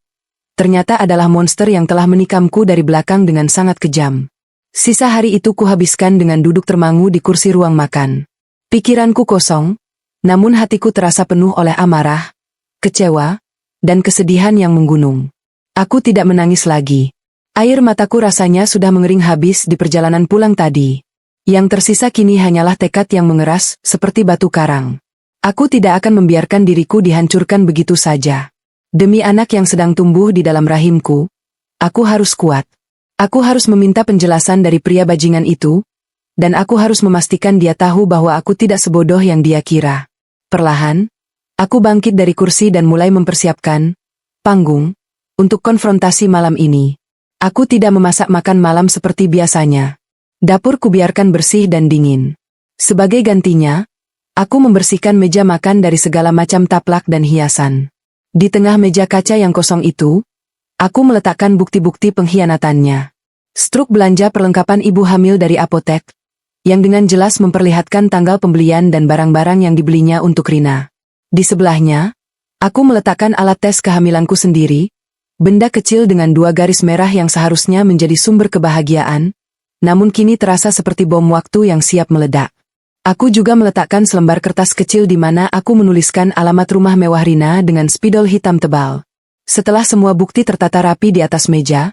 ternyata adalah monster yang telah menikamku dari belakang dengan sangat kejam. Sisa hari itu kuhabiskan dengan duduk termangu di kursi ruang makan. Pikiranku kosong, namun hatiku terasa penuh oleh amarah, kecewa, dan kesedihan yang menggunung. Aku tidak menangis lagi. Air mataku rasanya sudah mengering habis di perjalanan pulang tadi. Yang tersisa kini hanyalah tekad yang mengeras seperti batu karang. Aku tidak akan membiarkan diriku dihancurkan begitu saja. Demi anak yang sedang tumbuh di dalam rahimku, aku harus kuat. Aku harus meminta penjelasan dari pria bajingan itu, dan aku harus memastikan dia tahu bahwa aku tidak sebodoh yang dia kira. Perlahan, aku bangkit dari kursi dan mulai mempersiapkan panggung untuk konfrontasi malam ini. Aku tidak memasak makan malam seperti biasanya. Dapur kubiarkan bersih dan dingin. Sebagai gantinya, aku membersihkan meja makan dari segala macam taplak dan hiasan. Di tengah meja kaca yang kosong itu, aku meletakkan bukti-bukti pengkhianatannya. Struk belanja perlengkapan ibu hamil dari apotek, yang dengan jelas memperlihatkan tanggal pembelian dan barang-barang yang dibelinya untuk Rina. Di sebelahnya, aku meletakkan alat tes kehamilanku sendiri, benda kecil dengan 2 garis merah yang seharusnya menjadi sumber kebahagiaan, namun kini terasa seperti bom waktu yang siap meledak. Aku juga meletakkan selembar kertas kecil di mana aku menuliskan alamat rumah mewah Rina dengan spidol hitam tebal. Setelah semua bukti tertata rapi di atas meja,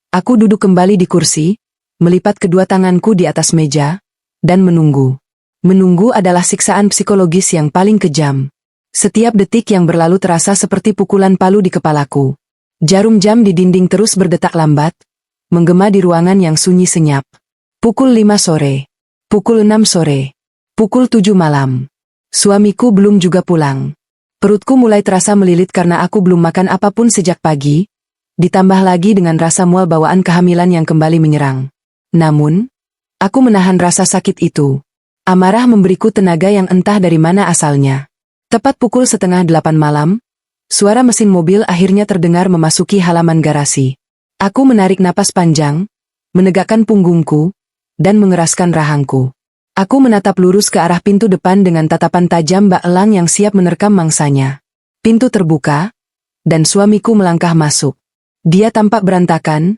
aku duduk kembali di kursi, melipat kedua tanganku di atas meja, dan menunggu. Menunggu adalah siksaan psikologis yang paling kejam. Setiap detik yang berlalu terasa seperti pukulan palu di kepalaku. Jarum jam di dinding terus berdetak lambat, menggema di ruangan yang sunyi senyap. Pukul 5 sore, pukul 6 sore, pukul 7 malam. Suamiku belum juga pulang. Perutku mulai terasa melilit karena aku belum makan apapun sejak pagi, ditambah lagi dengan rasa mual bawaan kehamilan yang kembali menyerang. Namun, aku menahan rasa sakit itu. Amarah memberiku tenaga yang entah dari mana asalnya. Tepat pukul 7:30 malam, suara mesin mobil akhirnya terdengar memasuki halaman garasi. Aku menarik napas panjang, menegakkan punggungku, dan mengeraskan rahangku. Aku menatap lurus ke arah pintu depan dengan tatapan tajam bak elang yang siap menerkam mangsanya. Pintu terbuka, dan suamiku melangkah masuk. Dia tampak berantakan,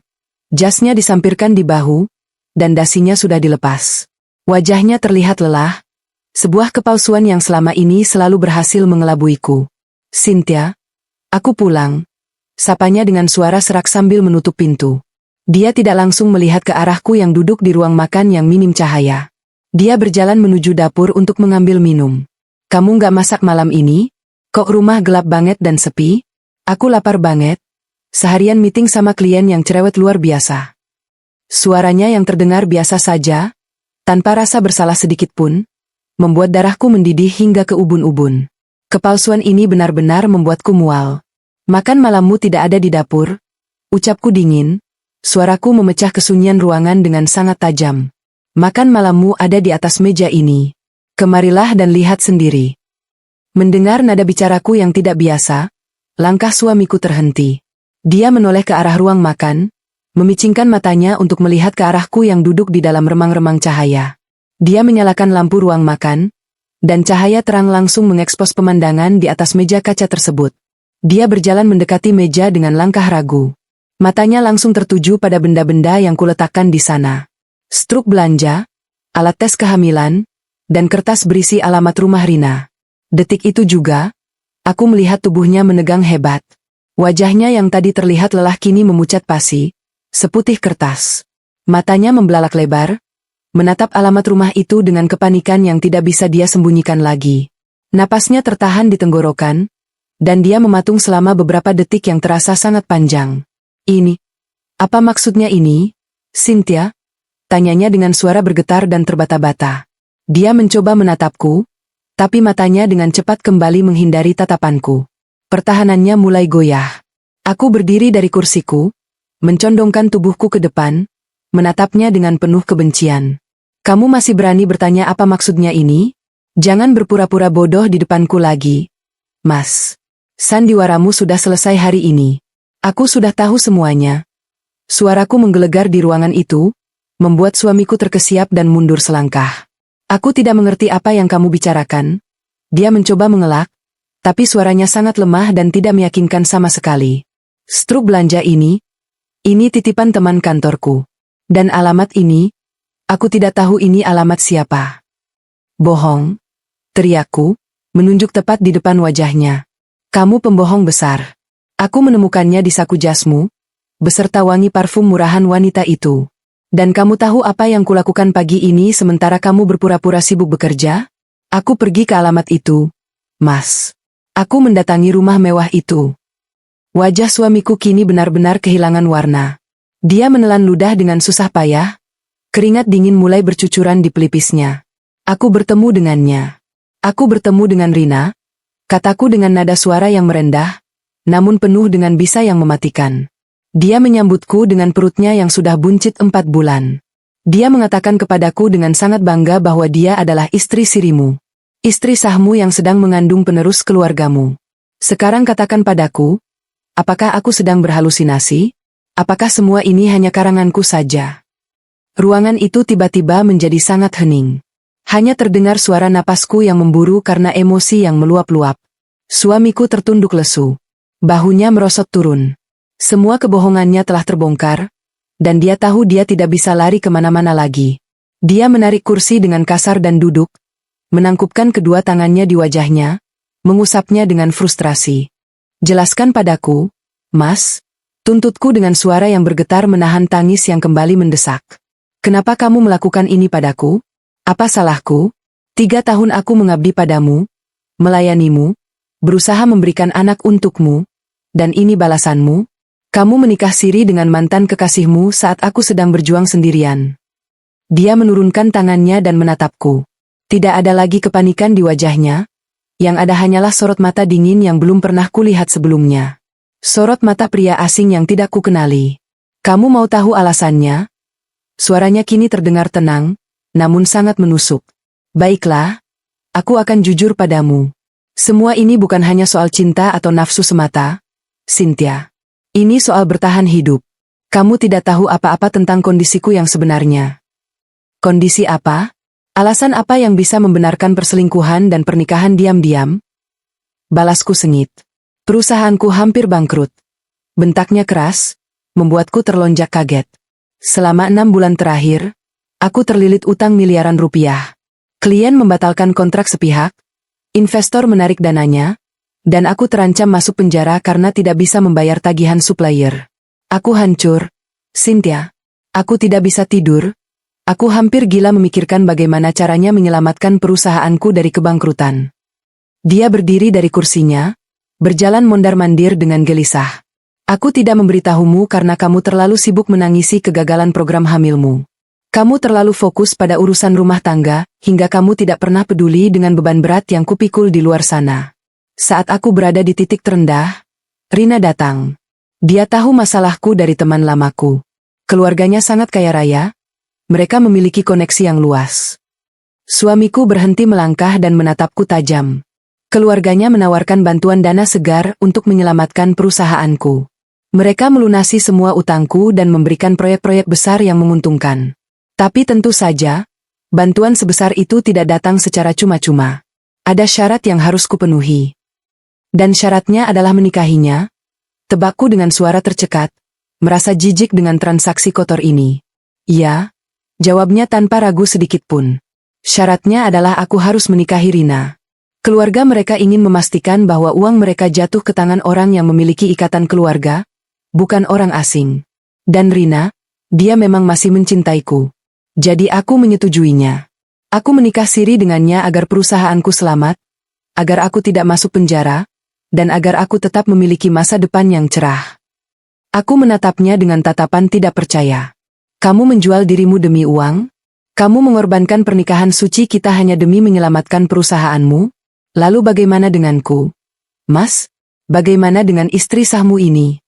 jasnya disampirkan di bahu, dan dasinya sudah dilepas. Wajahnya terlihat lelah, sebuah kepalsuan yang selama ini selalu berhasil mengelabuiku. "Cynthia, aku pulang," sapanya dengan suara serak sambil menutup pintu. Dia tidak langsung melihat ke arahku yang duduk di ruang makan yang minim cahaya. Dia berjalan menuju dapur untuk mengambil minum. "Kamu nggak masak malam ini? Kok rumah gelap banget dan sepi?" "Aku lapar banget. Seharian meeting sama klien yang cerewet luar biasa." Suaranya yang terdengar biasa saja, tanpa rasa bersalah sedikit pun, membuat darahku mendidih hingga ke ubun-ubun. Kepalsuan ini benar-benar membuatku mual. "Makan malammu tidak ada di dapur," ucapku dingin, suaraku memecah kesunyian ruangan dengan sangat tajam. "Makan malammu ada di atas meja ini. Kemarilah dan lihat sendiri." Mendengar nada bicaraku yang tidak biasa, langkah suamiku terhenti. Dia menoleh ke arah ruang makan, memicingkan matanya untuk melihat ke arahku yang duduk di dalam remang-remang cahaya. Dia menyalakan lampu ruang makan, dan cahaya terang langsung mengekspos pemandangan di atas meja kaca tersebut. Dia berjalan mendekati meja dengan langkah ragu. Matanya langsung tertuju pada benda-benda yang kuletakkan di sana. Struk belanja, alat tes kehamilan, dan kertas berisi alamat rumah Rina. Detik itu juga, aku melihat tubuhnya menegang hebat. Wajahnya yang tadi terlihat lelah kini memucat pasi, seputih kertas. Matanya membelalak lebar, menatap alamat rumah itu dengan kepanikan yang tidak bisa dia sembunyikan lagi. Napasnya tertahan di tenggorokan, dan dia mematung selama beberapa detik yang terasa sangat panjang. "Ini, apa maksudnya ini, Cynthia?" tanyanya dengan suara bergetar dan terbata-bata. Dia mencoba menatapku, tapi matanya dengan cepat kembali menghindari tatapanku. Pertahanannya mulai goyah. Aku berdiri dari kursiku, mencondongkan tubuhku ke depan, menatapnya dengan penuh kebencian. "Kamu masih berani bertanya apa maksudnya ini? Jangan berpura-pura bodoh di depanku lagi, Mas. Sandiwaramu sudah selesai hari ini. Aku sudah tahu semuanya. Suaraku menggelegar di ruangan itu, membuat suamiku terkesiap dan mundur selangkah. Aku tidak mengerti apa yang kamu bicarakan. Dia mencoba mengelak, tapi suaranya sangat lemah dan tidak meyakinkan sama sekali. Struk belanja ini titipan teman kantorku. Dan alamat ini, aku tidak tahu ini alamat siapa. Bohong, teriakku, menunjuk tepat di depan wajahnya. Kamu pembohong besar. Aku menemukannya di saku jasmu, beserta wangi parfum murahan wanita itu. Dan kamu tahu apa yang kulakukan pagi ini sementara kamu berpura-pura sibuk bekerja? Aku pergi ke alamat itu, Mas. Aku mendatangi rumah mewah itu. Wajah suamiku kini benar-benar kehilangan warna. Dia menelan ludah dengan susah payah, keringat dingin mulai bercucuran di pelipisnya. Aku bertemu dengannya. Aku bertemu dengan Rina, kataku dengan nada suara yang merendah, namun penuh dengan bisa yang mematikan. Dia menyambutku dengan perutnya yang sudah buncit 4 bulan. Dia mengatakan kepadaku dengan sangat bangga bahwa dia adalah istri sirimu. Istri sahmu yang sedang mengandung penerus keluargamu. Sekarang katakan padaku, apakah aku sedang berhalusinasi? Apakah semua ini hanya karanganku saja? Ruangan itu tiba-tiba menjadi sangat hening. Hanya terdengar suara napasku yang memburu karena emosi yang meluap-luap. Suamiku tertunduk lesu. Bahunya merosot turun. Semua kebohongannya telah terbongkar, dan dia tahu dia tidak bisa lari kemana-mana lagi. Dia menarik kursi dengan kasar dan duduk, menangkupkan kedua tangannya di wajahnya, mengusapnya dengan frustrasi. Jelaskan padaku, Mas, tuntutku dengan suara yang bergetar menahan tangis yang kembali mendesak. Kenapa kamu melakukan ini padaku? Apa salahku? 3 tahun aku mengabdi padamu, melayanimu, berusaha memberikan anak untukmu, dan ini balasanmu? Kamu menikah siri dengan mantan kekasihmu saat aku sedang berjuang sendirian. Dia menurunkan tangannya dan menatapku. Tidak ada lagi kepanikan di wajahnya, yang ada hanyalah sorot mata dingin yang belum pernah kulihat sebelumnya. Sorot mata pria asing yang tidak kukenali. Kamu mau tahu alasannya? Suaranya kini terdengar tenang, namun sangat menusuk. Baiklah, aku akan jujur padamu. Semua ini bukan hanya soal cinta atau nafsu semata, Cynthia. Ini soal bertahan hidup. Kamu tidak tahu apa-apa tentang kondisiku yang sebenarnya. Kondisi apa? Alasan apa yang bisa membenarkan perselingkuhan dan pernikahan diam-diam? Balasku sengit. Perusahaanku hampir bangkrut. Bentaknya keras, membuatku terlonjak kaget. Selama 6 bulan terakhir, aku terlilit utang miliaran rupiah. Klien membatalkan kontrak sepihak, investor menarik dananya, dan aku terancam masuk penjara karena tidak bisa membayar tagihan supplier. Aku hancur, Cynthia. Aku tidak bisa tidur. Aku hampir gila memikirkan bagaimana caranya menyelamatkan perusahaanku dari kebangkrutan. Dia berdiri dari kursinya, berjalan mondar-mandir dengan gelisah. Aku tidak memberitahumu karena kamu terlalu sibuk menangisi kegagalan program hamilmu. Kamu terlalu fokus pada urusan rumah tangga, hingga kamu tidak pernah peduli dengan beban berat yang kupikul di luar sana. Saat aku berada di titik terendah, Rina datang. Dia tahu masalahku dari teman lamaku. Keluarganya sangat kaya raya, mereka memiliki koneksi yang luas. Suamiku berhenti melangkah dan menatapku tajam. Keluarganya menawarkan bantuan dana segar untuk menyelamatkan perusahaanku. Mereka melunasi semua utangku dan memberikan proyek-proyek besar yang menguntungkan. Tapi tentu saja, bantuan sebesar itu tidak datang secara cuma-cuma. Ada syarat yang harus kupenuhi. Dan syaratnya adalah menikahinya. Tebakku dengan suara tercekat, merasa jijik dengan transaksi kotor ini. Iya, jawabnya tanpa ragu sedikit pun. Syaratnya adalah aku harus menikahi Rina. Keluarga mereka ingin memastikan bahwa uang mereka jatuh ke tangan orang yang memiliki ikatan keluarga, bukan orang asing. Dan Rina, dia memang masih mencintaiku. Jadi aku menyetujuinya. Aku menikah siri dengannya agar perusahaanku selamat, agar aku tidak masuk penjara, dan agar aku tetap memiliki masa depan yang cerah. Aku menatapnya dengan tatapan tidak percaya. Kamu menjual dirimu demi uang? Kamu mengorbankan pernikahan suci kita hanya demi menyelamatkan perusahaanmu? Lalu bagaimana denganku? Mas, bagaimana dengan istri sahmu ini?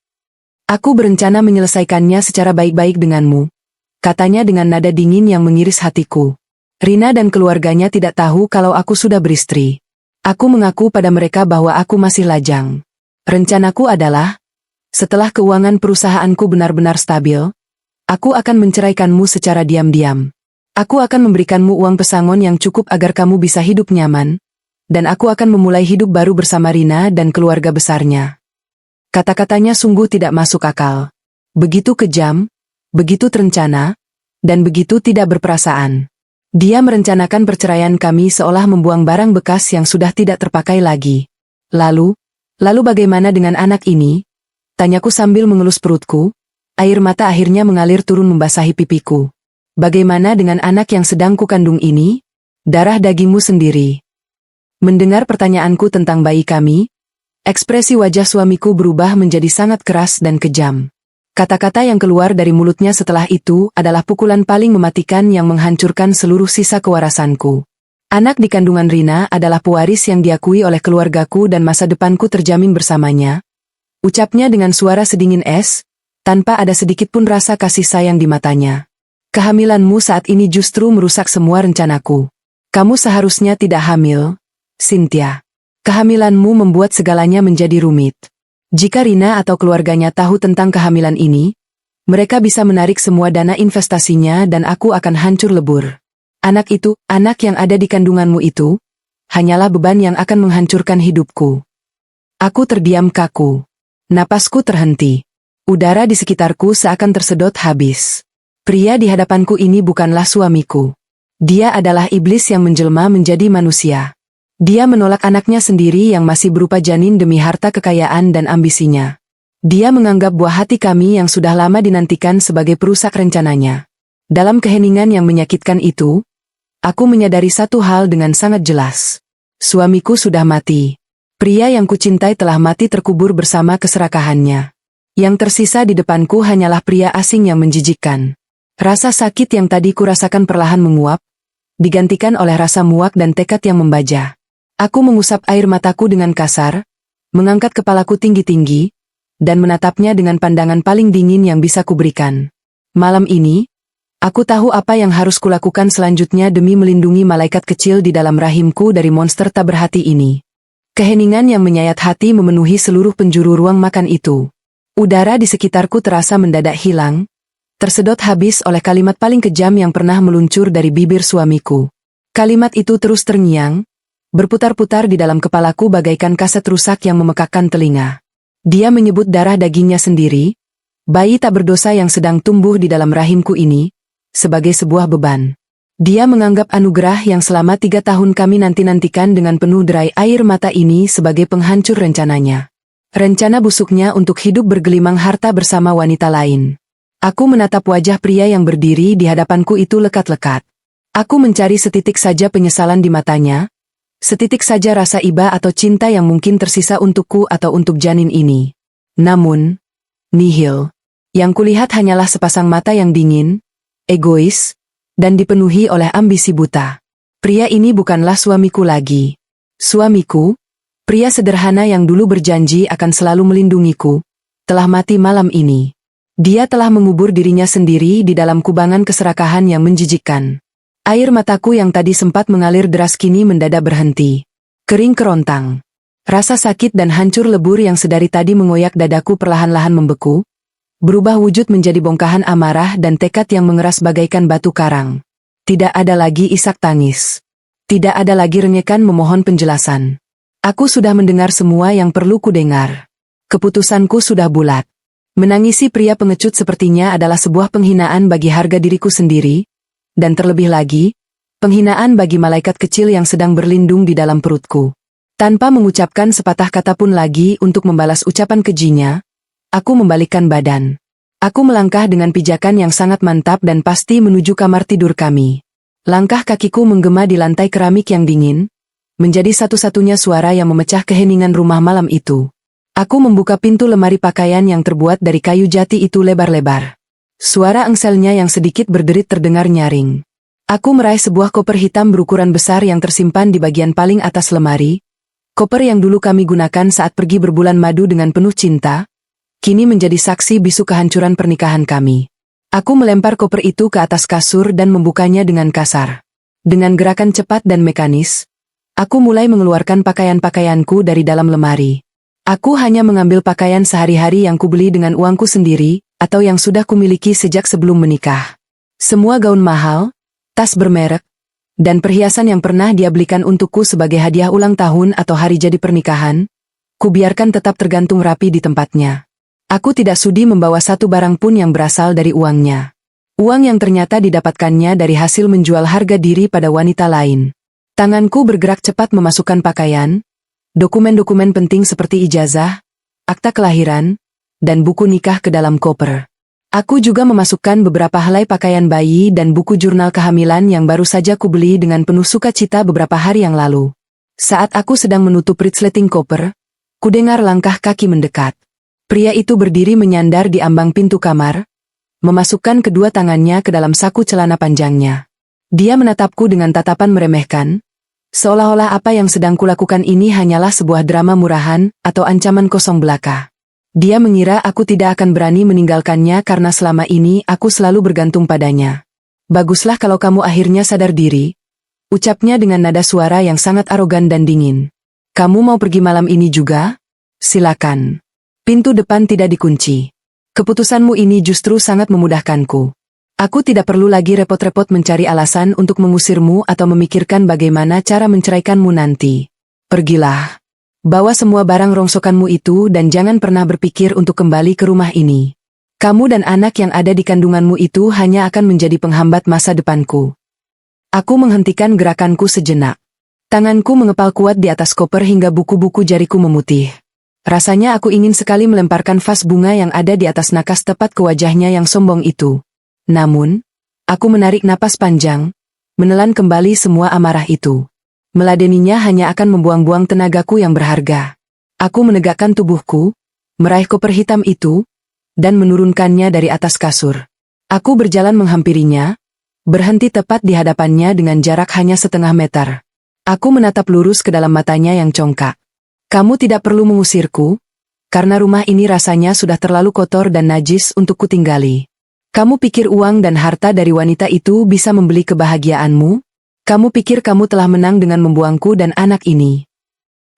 Aku berencana menyelesaikannya secara baik-baik denganmu, katanya dengan nada dingin yang mengiris hatiku. Rina dan keluarganya tidak tahu kalau aku sudah beristri. Aku mengaku pada mereka bahwa aku masih lajang. Rencanaku adalah, Setelah keuangan perusahaanku benar-benar stabil, aku akan menceraikanmu secara diam-diam. Aku akan memberikanmu uang pesangon yang cukup agar kamu bisa hidup nyaman, dan aku akan memulai hidup baru bersama Rina dan keluarga besarnya. Kata-katanya sungguh tidak masuk akal. Begitu kejam, begitu terencana, dan begitu tidak berperasaan. Dia merencanakan perceraian kami seolah membuang barang bekas yang sudah tidak terpakai lagi. Lalu bagaimana dengan anak ini? Tanyaku sambil mengelus perutku, air mata akhirnya mengalir turun membasahi pipiku. Bagaimana dengan anak yang sedang kukandung ini? Darah dagingmu sendiri. Mendengar pertanyaanku tentang bayi kami, ekspresi wajah suamiku berubah menjadi sangat keras dan kejam. Kata-kata yang keluar dari mulutnya setelah itu adalah pukulan paling mematikan yang menghancurkan seluruh sisa kewarasanku. Anak di kandungan Rina adalah pewaris yang diakui oleh keluargaku dan masa depanku terjamin bersamanya. Ucapnya dengan suara sedingin es, tanpa ada sedikit pun rasa kasih sayang di matanya. Kehamilanmu saat ini justru merusak semua rencanaku. Kamu seharusnya tidak hamil, Cynthia. Kehamilanmu membuat segalanya menjadi rumit. Jika Rina atau keluarganya tahu tentang kehamilan ini, mereka bisa menarik semua dana investasinya dan aku akan hancur lebur. Anak yang ada di kandunganmu itu, hanyalah beban yang akan menghancurkan hidupku. Aku terdiam kaku. Napasku terhenti. Udara di sekitarku seakan tersedot habis. Pria di hadapanku ini bukanlah suamiku. Dia adalah iblis yang menjelma menjadi manusia. Dia menolak anaknya sendiri yang masih berupa janin demi harta kekayaan dan ambisinya. Dia menganggap buah hati kami yang sudah lama dinantikan sebagai perusak rencananya. Dalam keheningan yang menyakitkan itu, aku menyadari satu hal dengan sangat jelas. Suamiku sudah mati. Pria yang kucintai telah mati terkubur bersama keserakahannya. Yang tersisa di depanku hanyalah pria asing yang menjijikkan. Rasa sakit yang tadi kurasakan perlahan menguap, digantikan oleh rasa muak dan tekad yang membaja. Aku mengusap air mataku dengan kasar, mengangkat kepalaku tinggi-tinggi, dan menatapnya dengan pandangan paling dingin yang bisa kuberikan. Malam ini, aku tahu apa yang harus kulakukan selanjutnya demi melindungi malaikat kecil di dalam rahimku dari monster tak berhati ini. Keheningan yang menyayat hati memenuhi seluruh penjuru ruang makan itu. Udara di sekitarku terasa mendadak hilang, tersedot habis oleh kalimat paling kejam yang pernah meluncur dari bibir suamiku. Kalimat itu terus terngiang, berputar-putar di dalam kepalaku bagaikan kaset rusak yang memekakkan telinga. Dia menyebut darah dagingnya sendiri, bayi tak berdosa yang sedang tumbuh di dalam rahimku ini, sebagai sebuah beban. Dia menganggap anugerah yang selama 3 tahun kami nanti-nantikan dengan penuh derai air mata ini sebagai penghancur rencananya. Rencana busuknya untuk hidup bergelimang harta bersama wanita lain. Aku menatap wajah pria yang berdiri di hadapanku itu lekat-lekat. Aku mencari setitik saja penyesalan di matanya, setitik saja rasa iba atau cinta yang mungkin tersisa untukku atau untuk janin ini. Namun, nihil. Yang kulihat hanyalah sepasang mata yang dingin, egois, dan dipenuhi oleh ambisi buta. Pria ini bukanlah suamiku lagi. Suamiku, pria sederhana yang dulu berjanji akan selalu melindungiku, telah mati malam ini. Dia telah mengubur dirinya sendiri di dalam kubangan keserakahan yang menjijikkan. Air mataku yang tadi sempat mengalir deras kini mendadak berhenti. Kering kerontang. Rasa sakit dan hancur lebur yang sedari tadi mengoyak dadaku perlahan-lahan membeku, berubah wujud menjadi bongkahan amarah dan tekad yang mengeras bagaikan batu karang. Tidak ada lagi isak tangis. Tidak ada lagi rengekan memohon penjelasan. Aku sudah mendengar semua yang perlu kudengar. Keputusanku sudah bulat. Menangisi pria pengecut sepertinya adalah sebuah penghinaan bagi harga diriku sendiri, dan terlebih lagi, penghinaan bagi malaikat kecil yang sedang berlindung di dalam perutku. Tanpa mengucapkan sepatah kata pun lagi untuk membalas ucapan kejinya, aku membalikkan badan. Aku melangkah dengan pijakan yang sangat mantap dan pasti menuju kamar tidur kami. Langkah kakiku menggema di lantai keramik yang dingin, menjadi satu-satunya suara yang memecah keheningan rumah malam itu. Aku membuka pintu lemari pakaian yang terbuat dari kayu jati itu lebar-lebar. Suara engselnya yang sedikit berderit terdengar nyaring. Aku meraih sebuah koper hitam berukuran besar yang tersimpan di bagian paling atas lemari. Koper yang dulu kami gunakan saat pergi berbulan madu dengan penuh cinta, kini menjadi saksi bisu kehancuran pernikahan kami. Aku melempar koper itu ke atas kasur dan membukanya dengan kasar. Dengan gerakan cepat dan mekanis, aku mulai mengeluarkan pakaian-pakaianku dari dalam lemari. Aku hanya mengambil pakaian sehari-hari yang kubeli dengan uangku sendiri, atau yang sudah kumiliki sejak sebelum menikah. Semua gaun mahal, tas bermerek, dan perhiasan yang pernah dia belikan untukku sebagai hadiah ulang tahun atau hari jadi pernikahan, kubiarkan tetap tergantung rapi di tempatnya. Aku tidak sudi membawa satu barang pun yang berasal dari uangnya. Uang yang ternyata didapatkannya dari hasil menjual harga diri pada wanita lain. Tanganku bergerak cepat memasukkan pakaian, dokumen-dokumen penting seperti ijazah, akta kelahiran, dan buku nikah ke dalam koper. Aku juga memasukkan beberapa helai pakaian bayi dan buku jurnal kehamilan yang baru saja kubeli dengan penuh sukacita beberapa hari yang lalu. Saat aku sedang menutup resleting koper, kudengar langkah kaki mendekat. Pria itu berdiri menyandar di ambang pintu kamar, memasukkan kedua tangannya ke dalam saku celana panjangnya. Dia menatapku dengan tatapan meremehkan, seolah-olah apa yang sedang kulakukan ini hanyalah sebuah drama murahan atau ancaman kosong belaka. Dia mengira aku tidak akan berani meninggalkannya karena selama ini aku selalu bergantung padanya. Baguslah kalau kamu akhirnya sadar diri, ucapnya dengan nada suara yang sangat arogan dan dingin. Kamu mau pergi malam ini juga? Silakan. Pintu depan tidak dikunci. Keputusanmu ini justru sangat memudahkanku. Aku tidak perlu lagi repot-repot mencari alasan untuk mengusirmu atau memikirkan bagaimana cara menceraikanmu nanti. Pergilah. Bawa semua barang rongsokanmu itu dan jangan pernah berpikir untuk kembali ke rumah ini. Kamu dan anak yang ada di kandunganmu itu hanya akan menjadi penghambat masa depanku. Aku menghentikan gerakanku sejenak. Tanganku mengepal kuat di atas koper hingga buku-buku jariku memutih. Rasanya aku ingin sekali melemparkan vas bunga yang ada di atas nakas tepat ke wajahnya yang sombong itu. Namun, aku menarik napas panjang, menelan kembali semua amarah itu. Meladeninya hanya akan membuang-buang tenagaku yang berharga. Aku menegakkan tubuhku, meraih koper hitam itu, dan menurunkannya dari atas kasur. Aku berjalan menghampirinya, berhenti tepat di hadapannya dengan jarak hanya setengah meter. Aku menatap lurus ke dalam matanya yang congkak. Kamu tidak perlu mengusirku, karena rumah ini rasanya sudah terlalu kotor dan najis untuk kutinggali. Kamu pikir uang dan harta dari wanita itu bisa membeli kebahagiaanmu? Kamu pikir kamu telah menang dengan membuangku dan anak ini?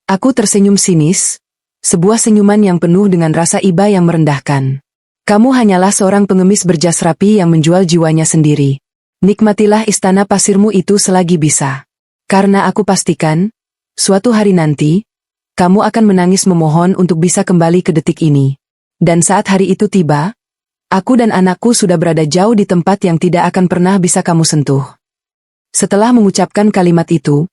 Aku tersenyum sinis, sebuah senyuman yang penuh dengan rasa iba yang merendahkan. Kamu hanyalah seorang pengemis berjas rapi yang menjual jiwanya sendiri. Nikmatilah istana pasirmu itu selagi bisa. Karena aku pastikan, suatu hari nanti, kamu akan menangis memohon untuk bisa kembali ke detik ini. Dan saat hari itu tiba, aku dan anakku sudah berada jauh di tempat yang tidak akan pernah bisa kamu sentuh. Setelah mengucapkan kalimat itu,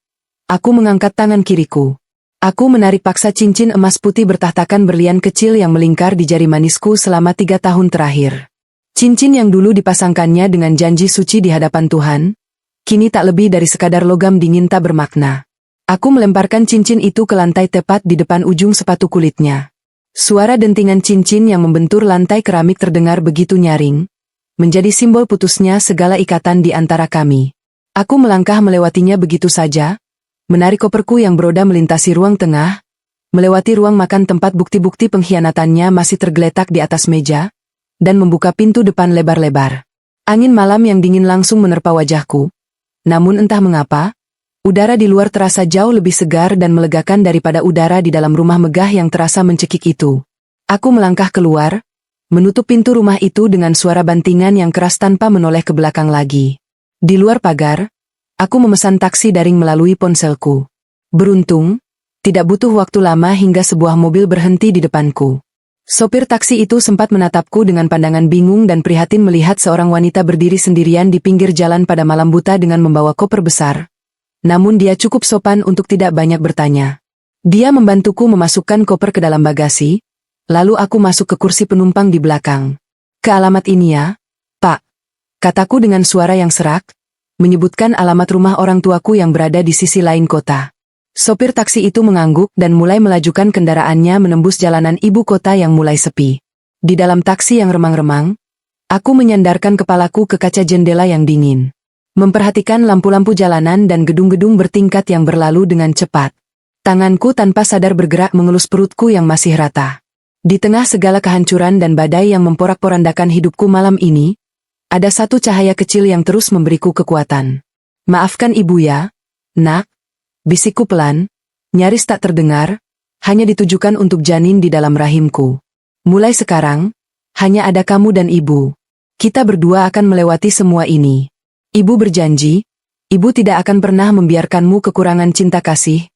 aku mengangkat tangan kiriku. Aku menarik paksa cincin emas putih bertahtakan berlian kecil yang melingkar di jari manisku selama 3 tahun terakhir. Cincin yang dulu dipasangkannya dengan janji suci di hadapan Tuhan, kini tak lebih dari sekadar logam dingin tak bermakna. Aku melemparkan cincin itu ke lantai tepat di depan ujung sepatu kulitnya. Suara dentingan cincin yang membentur lantai keramik terdengar begitu nyaring, menjadi simbol putusnya segala ikatan di antara kami. Aku melangkah melewatinya begitu saja, menarik koperku yang beroda melintasi ruang tengah, melewati ruang makan tempat bukti-bukti pengkhianatannya masih tergeletak di atas meja, dan membuka pintu depan lebar-lebar. Angin malam yang dingin langsung menerpa wajahku, namun entah mengapa, udara di luar terasa jauh lebih segar dan melegakan daripada udara di dalam rumah megah yang terasa mencekik itu. Aku melangkah keluar, menutup pintu rumah itu dengan suara bantingan yang keras tanpa menoleh ke belakang lagi. Di luar pagar, aku memesan taksi daring melalui ponselku. Beruntung, tidak butuh waktu lama hingga sebuah mobil berhenti di depanku. Sopir taksi itu sempat menatapku dengan pandangan bingung dan prihatin melihat seorang wanita berdiri sendirian di pinggir jalan pada malam buta dengan membawa koper besar. Namun dia cukup sopan untuk tidak banyak bertanya. Dia membantuku memasukkan koper ke dalam bagasi, lalu aku masuk ke kursi penumpang di belakang. Ke alamat ini ya, Pak, kataku dengan suara yang serak, menyebutkan alamat rumah orang tuaku yang berada di sisi lain kota. Sopir taksi itu mengangguk dan mulai melajukan kendaraannya menembus jalanan ibu kota yang mulai sepi. Di dalam taksi yang remang-remang, aku menyandarkan kepalaku ke kaca jendela yang dingin. Memperhatikan lampu-lampu jalanan dan gedung-gedung bertingkat yang berlalu dengan cepat. Tanganku tanpa sadar bergerak mengelus perutku yang masih rata. Di tengah segala kehancuran dan badai yang memporak-porandakan hidupku malam ini, ada satu cahaya kecil yang terus memberiku kekuatan. Maafkan ibu ya, nak, bisikku pelan, nyaris tak terdengar, hanya ditujukan untuk janin di dalam rahimku. Mulai sekarang, hanya ada kamu dan ibu. Kita berdua akan melewati semua ini. Ibu berjanji, ibu tidak akan pernah membiarkanmu kekurangan cinta kasih,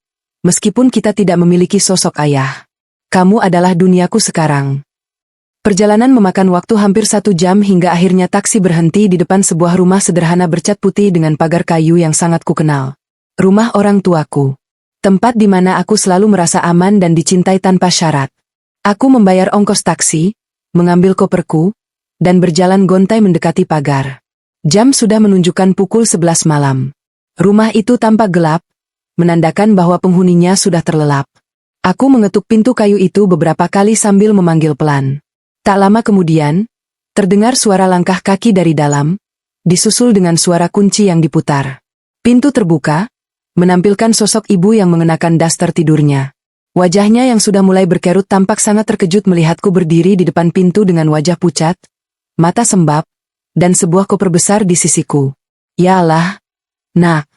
meskipun kita tidak memiliki sosok ayah. Kamu adalah duniaku sekarang. Perjalanan memakan waktu hampir 1 jam hingga akhirnya taksi berhenti di depan sebuah rumah sederhana bercat putih dengan pagar kayu yang sangat kukenal. Rumah orang tuaku. Tempat di mana aku selalu merasa aman dan dicintai tanpa syarat. Aku membayar ongkos taksi, mengambil koperku, dan berjalan gontai mendekati pagar. Jam sudah menunjukkan pukul 11 malam. Rumah itu tampak gelap, menandakan bahwa penghuninya sudah terlelap. Aku mengetuk pintu kayu itu beberapa kali sambil memanggil pelan. Tak lama kemudian, terdengar suara langkah kaki dari dalam, disusul dengan suara kunci yang diputar. Pintu terbuka, menampilkan sosok ibu yang mengenakan daster tidurnya. Wajahnya yang sudah mulai berkerut tampak sangat terkejut melihatku berdiri di depan pintu dengan wajah pucat, mata sembab, dan sebuah koper besar di sisiku. Ya Allah, nak,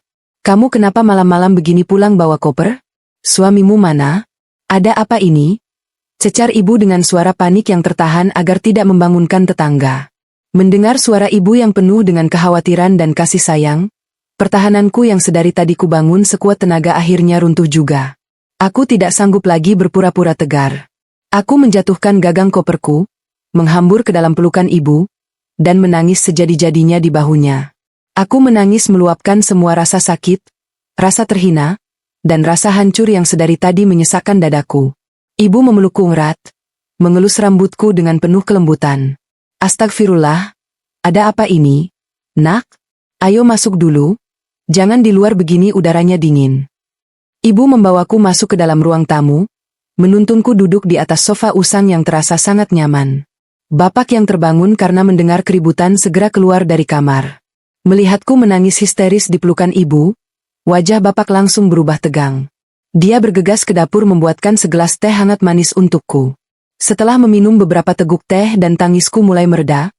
kamu kenapa malam-malam begini pulang bawa koper? Suamimu mana? Ada apa ini? Cecar ibu dengan suara panik yang tertahan agar tidak membangunkan tetangga. Mendengar suara ibu yang penuh dengan kekhawatiran dan kasih sayang, pertahananku yang sedari tadi kubangun sekuat tenaga akhirnya runtuh juga. Aku tidak sanggup lagi berpura-pura tegar. Aku menjatuhkan gagang koperku, menghambur ke dalam pelukan ibu, dan menangis sejadi-jadinya di bahunya. Aku menangis meluapkan semua rasa sakit, rasa terhina, dan rasa hancur yang sedari tadi menyesakkan dadaku. Ibu memelukku erat, mengelus rambutku dengan penuh kelembutan. Astagfirullah, ada apa ini? Nak, ayo masuk dulu, jangan di luar begini udaranya dingin. Ibu membawaku masuk ke dalam ruang tamu, menuntunku duduk di atas sofa usang yang terasa sangat nyaman. Bapak yang terbangun karena mendengar keributan segera keluar dari kamar. Melihatku menangis histeris di pelukan ibu, wajah bapak langsung berubah tegang. Dia bergegas ke dapur membuatkan segelas teh hangat manis untukku. Setelah meminum beberapa teguk teh dan tangisku mulai mereda,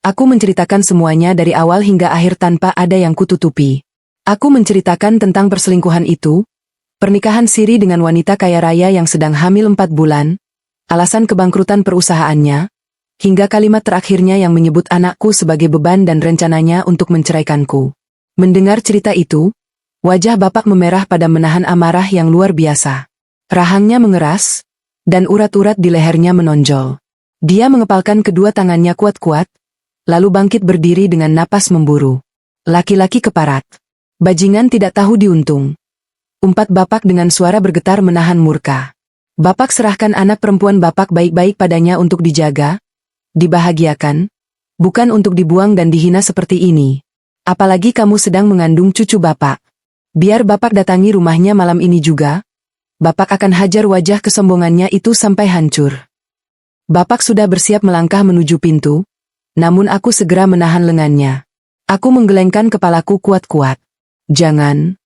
aku menceritakan semuanya dari awal hingga akhir tanpa ada yang kututupi. Aku menceritakan tentang perselingkuhan itu, pernikahan siri dengan wanita kaya raya yang sedang hamil 4 bulan, alasan kebangkrutan perusahaannya, hingga kalimat terakhirnya yang menyebut anakku sebagai beban dan rencananya untuk menceraikanku. Mendengar cerita itu, wajah bapak memerah pada menahan amarah yang luar biasa. Rahangnya mengeras, dan urat-urat di lehernya menonjol. Dia mengepalkan kedua tangannya kuat-kuat, lalu bangkit berdiri dengan napas memburu. Laki-laki keparat. Bajingan tidak tahu diuntung. Umpat bapak dengan suara bergetar menahan murka. Bapak serahkan anak perempuan bapak baik-baik padanya untuk dijaga, dibahagiakan, bukan untuk dibuang dan dihina seperti ini. Apalagi kamu sedang mengandung cucu bapak. Biar bapak datangi rumahnya malam ini juga, bapak akan hajar wajah kesombongannya itu sampai hancur. Bapak sudah bersiap melangkah menuju pintu, namun aku segera menahan lengannya. Aku menggelengkan kepalaku kuat-kuat. Jangan,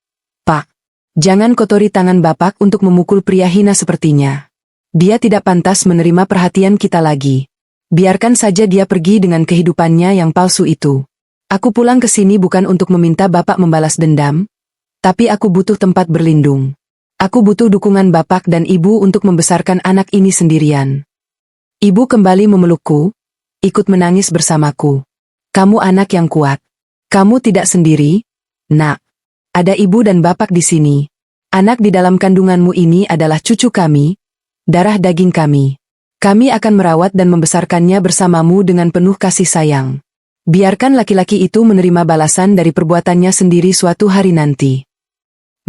Pak. Jangan kotori tangan bapak untuk memukul pria hina sepertinya. Dia tidak pantas menerima perhatian kita lagi. Biarkan saja dia pergi dengan kehidupannya yang palsu itu. Aku pulang ke sini bukan untuk meminta bapak membalas dendam, tapi aku butuh tempat berlindung. Aku butuh dukungan bapak dan ibu untuk membesarkan anak ini sendirian. Ibu kembali memelukku, ikut menangis bersamaku. Kamu anak yang kuat. Kamu tidak sendiri, nak. Ada ibu dan bapak di sini. Anak di dalam kandunganmu ini adalah cucu kami, darah daging kami. Kami akan merawat dan membesarkannya bersamamu dengan penuh kasih sayang. Biarkan laki-laki itu menerima balasan dari perbuatannya sendiri suatu hari nanti.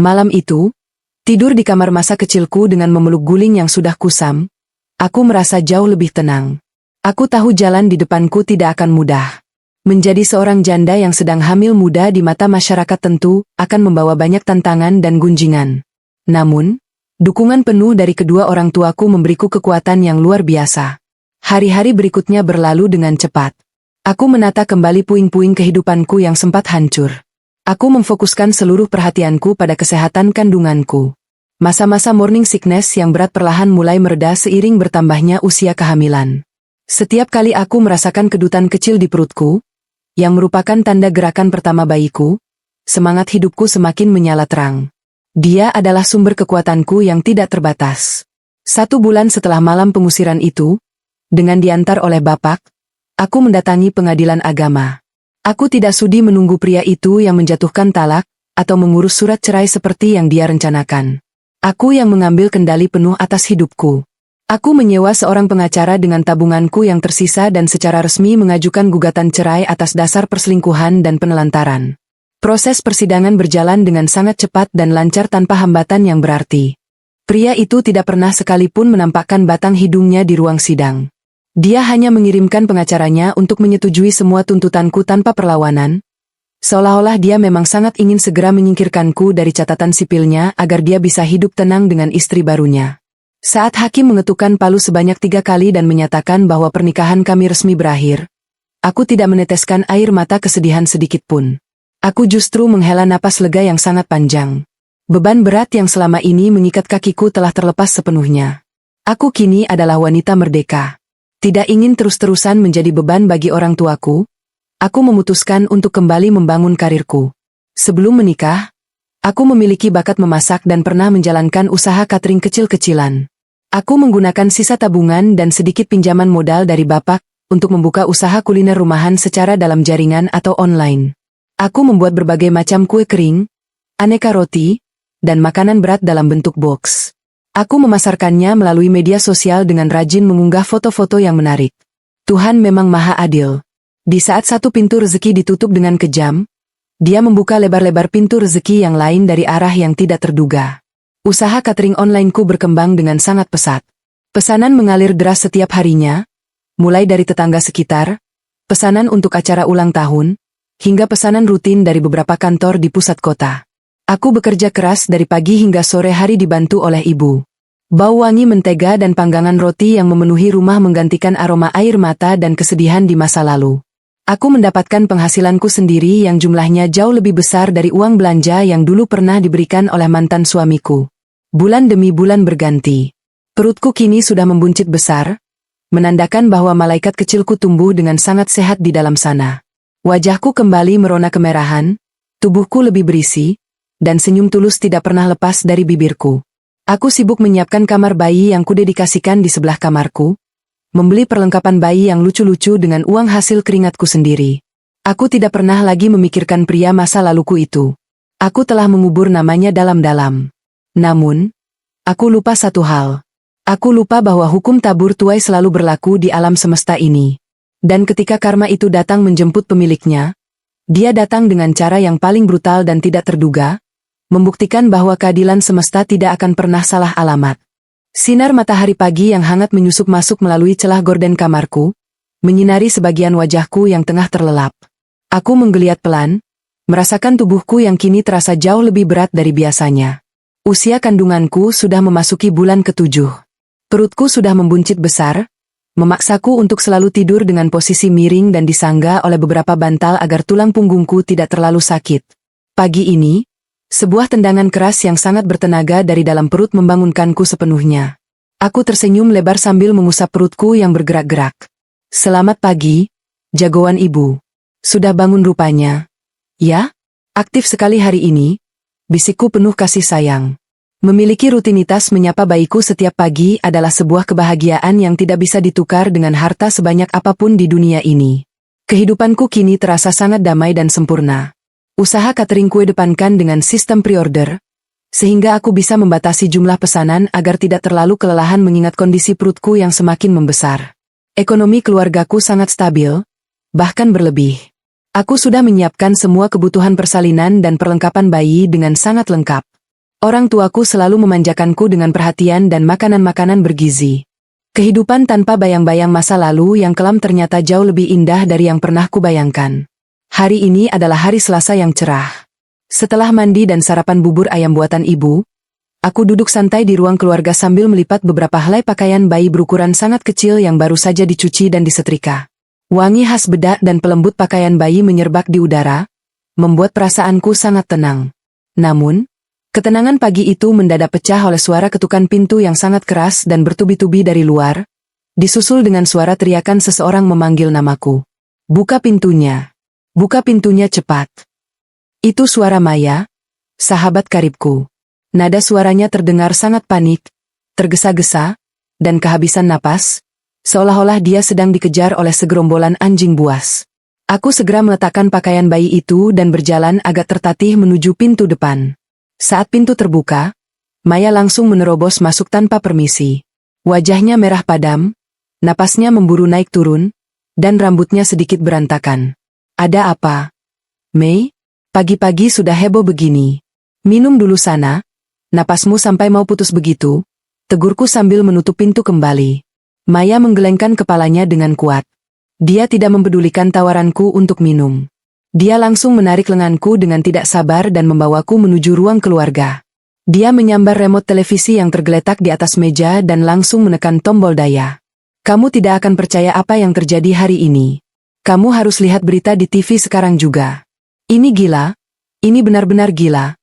Malam itu, tidur di kamar masa kecilku dengan memeluk guling yang sudah kusam, aku merasa jauh lebih tenang. Aku tahu jalan di depanku tidak akan mudah. Menjadi seorang janda yang sedang hamil muda di mata masyarakat tentu akan membawa banyak tantangan dan gunjingan. Namun, dukungan penuh dari kedua orang tuaku memberiku kekuatan yang luar biasa. Hari-hari berikutnya berlalu dengan cepat. Aku menata kembali puing-puing kehidupanku yang sempat hancur. Aku memfokuskan seluruh perhatianku pada kesehatan kandunganku. Masa-masa morning sickness yang berat perlahan mulai mereda seiring bertambahnya usia kehamilan. Setiap kali aku merasakan kedutan kecil di perutku, yang merupakan tanda gerakan pertama bayiku, semangat hidupku semakin menyala terang. Dia adalah sumber kekuatanku yang tidak terbatas. 1 bulan setelah malam pengusiran itu, dengan diantar oleh bapak, aku mendatangi pengadilan agama. Aku tidak sudi menunggu pria itu yang menjatuhkan talak, atau mengurus surat cerai seperti yang dia rencanakan. Aku yang mengambil kendali penuh atas hidupku. Aku menyewa seorang pengacara dengan tabunganku yang tersisa dan secara resmi mengajukan gugatan cerai atas dasar perselingkuhan dan penelantaran. Proses persidangan berjalan dengan sangat cepat dan lancar tanpa hambatan yang berarti. Pria itu tidak pernah sekalipun menampakkan batang hidungnya di ruang sidang. Dia hanya mengirimkan pengacaranya untuk menyetujui semua tuntutanku tanpa perlawanan, seolah-olah dia memang sangat ingin segera menyingkirkanku dari catatan sipilnya agar dia bisa hidup tenang dengan istri barunya. Saat hakim mengetukkan palu sebanyak 3 kali dan menyatakan bahwa pernikahan kami resmi berakhir, aku tidak meneteskan air mata kesedihan sedikit pun. Aku justru menghela napas lega yang sangat panjang. Beban berat yang selama ini mengikat kakiku telah terlepas sepenuhnya. Aku kini adalah wanita merdeka. Tidak ingin terus-terusan menjadi beban bagi orang tuaku, aku memutuskan untuk kembali membangun karirku. Sebelum menikah, aku memiliki bakat memasak dan pernah menjalankan usaha catering kecil-kecilan. Aku menggunakan sisa tabungan dan sedikit pinjaman modal dari bapak untuk membuka usaha kuliner rumahan secara dalam jaringan atau online. Aku membuat berbagai macam kue kering, aneka roti, dan makanan berat dalam bentuk box. Aku memasarkannya melalui media sosial dengan rajin mengunggah foto-foto yang menarik. Tuhan memang maha adil. Di saat satu pintu rezeki ditutup dengan kejam, dia membuka lebar-lebar pintu rezeki yang lain dari arah yang tidak terduga. Usaha catering onlineku berkembang dengan sangat pesat. Pesanan mengalir deras setiap harinya, mulai dari tetangga sekitar, pesanan untuk acara ulang tahun, hingga pesanan rutin dari beberapa kantor di pusat kota. Aku bekerja keras dari pagi hingga sore hari dibantu oleh ibu. Bau wangi mentega dan panggangan roti yang memenuhi rumah menggantikan aroma air mata dan kesedihan di masa lalu. Aku mendapatkan penghasilanku sendiri yang jumlahnya jauh lebih besar dari uang belanja yang dulu pernah diberikan oleh mantan suamiku. Bulan demi bulan berganti. Perutku kini sudah membuncit besar, menandakan bahwa malaikat kecilku tumbuh dengan sangat sehat di dalam sana. Wajahku kembali merona kemerahan, tubuhku lebih berisi, dan senyum tulus tidak pernah lepas dari bibirku. Aku sibuk menyiapkan kamar bayi yang kudedikasikan di sebelah kamarku, membeli perlengkapan bayi yang lucu-lucu dengan uang hasil keringatku sendiri. Aku tidak pernah lagi memikirkan pria masa laluku itu. Aku telah mengubur namanya dalam-dalam. Namun, aku lupa satu hal. Aku lupa bahwa hukum tabur tuai selalu berlaku di alam semesta ini. Dan ketika karma itu datang menjemput pemiliknya, dia datang dengan cara yang paling brutal dan tidak terduga, membuktikan bahwa keadilan semesta tidak akan pernah salah alamat. Sinar matahari pagi yang hangat menyusup masuk melalui celah gorden kamarku, menyinari sebagian wajahku yang tengah terlelap. Aku menggeliat pelan, merasakan tubuhku yang kini terasa jauh lebih berat dari biasanya. Usia kandunganku sudah memasuki bulan ke-7. Perutku sudah membuncit besar, memaksaku untuk selalu tidur dengan posisi miring dan disangga oleh beberapa bantal agar tulang punggungku tidak terlalu sakit. Pagi ini, sebuah tendangan keras yang sangat bertenaga dari dalam perut membangunkanku sepenuhnya. Aku tersenyum lebar sambil mengusap perutku yang bergerak-gerak. Selamat pagi, jagoan ibu. Sudah bangun rupanya. Ya? Aktif sekali hari ini, bisikku penuh kasih sayang. Memiliki rutinitas menyapa bayiku setiap pagi adalah sebuah kebahagiaan yang tidak bisa ditukar dengan harta sebanyak apapun di dunia ini. Kehidupanku kini terasa sangat damai dan sempurna. Usaha catering kue depankan dengan sistem pre-order, sehingga aku bisa membatasi jumlah pesanan agar tidak terlalu kelelahan mengingat kondisi perutku yang semakin membesar. Ekonomi keluargaku sangat stabil, bahkan berlebih. Aku sudah menyiapkan semua kebutuhan persalinan dan perlengkapan bayi dengan sangat lengkap. Orang tuaku selalu memanjakanku dengan perhatian dan makanan-makanan bergizi. Kehidupan tanpa bayang-bayang masa lalu yang kelam ternyata jauh lebih indah dari yang pernah kubayangkan. Hari ini adalah hari Selasa yang cerah. Setelah mandi dan sarapan bubur ayam buatan ibu, aku duduk santai di ruang keluarga sambil melipat beberapa helai pakaian bayi berukuran sangat kecil yang baru saja dicuci dan disetrika. Wangi khas bedak dan pelembut pakaian bayi menyerbak di udara, membuat perasaanku sangat tenang. Namun, ketenangan pagi itu mendadak pecah oleh suara ketukan pintu yang sangat keras dan bertubi-tubi dari luar, disusul dengan suara teriakan seseorang memanggil namaku. Buka pintunya. Buka pintunya cepat. Itu suara Maya, sahabat karibku. Nada suaranya terdengar sangat panik, tergesa-gesa, dan kehabisan napas, seolah-olah dia sedang dikejar oleh segerombolan anjing buas. Aku segera meletakkan pakaian bayi itu dan berjalan agak tertatih menuju pintu depan. Saat pintu terbuka, Maya langsung menerobos masuk tanpa permisi. Wajahnya merah padam, napasnya memburu naik turun, dan rambutnya sedikit berantakan. Ada apa? Mei, pagi-pagi sudah heboh begini. Minum dulu sana, napasmu sampai mau putus begitu, tegurku sambil menutup pintu kembali. Maya menggelengkan kepalanya dengan kuat. Dia tidak mempedulikan tawaranku untuk minum. Dia langsung menarik lenganku dengan tidak sabar dan membawaku menuju ruang keluarga. Dia menyambar remote televisi yang tergeletak di atas meja dan langsung menekan tombol daya. Kamu tidak akan percaya apa yang terjadi hari ini. Kamu harus lihat berita di TV sekarang juga. Ini gila, ini benar-benar gila.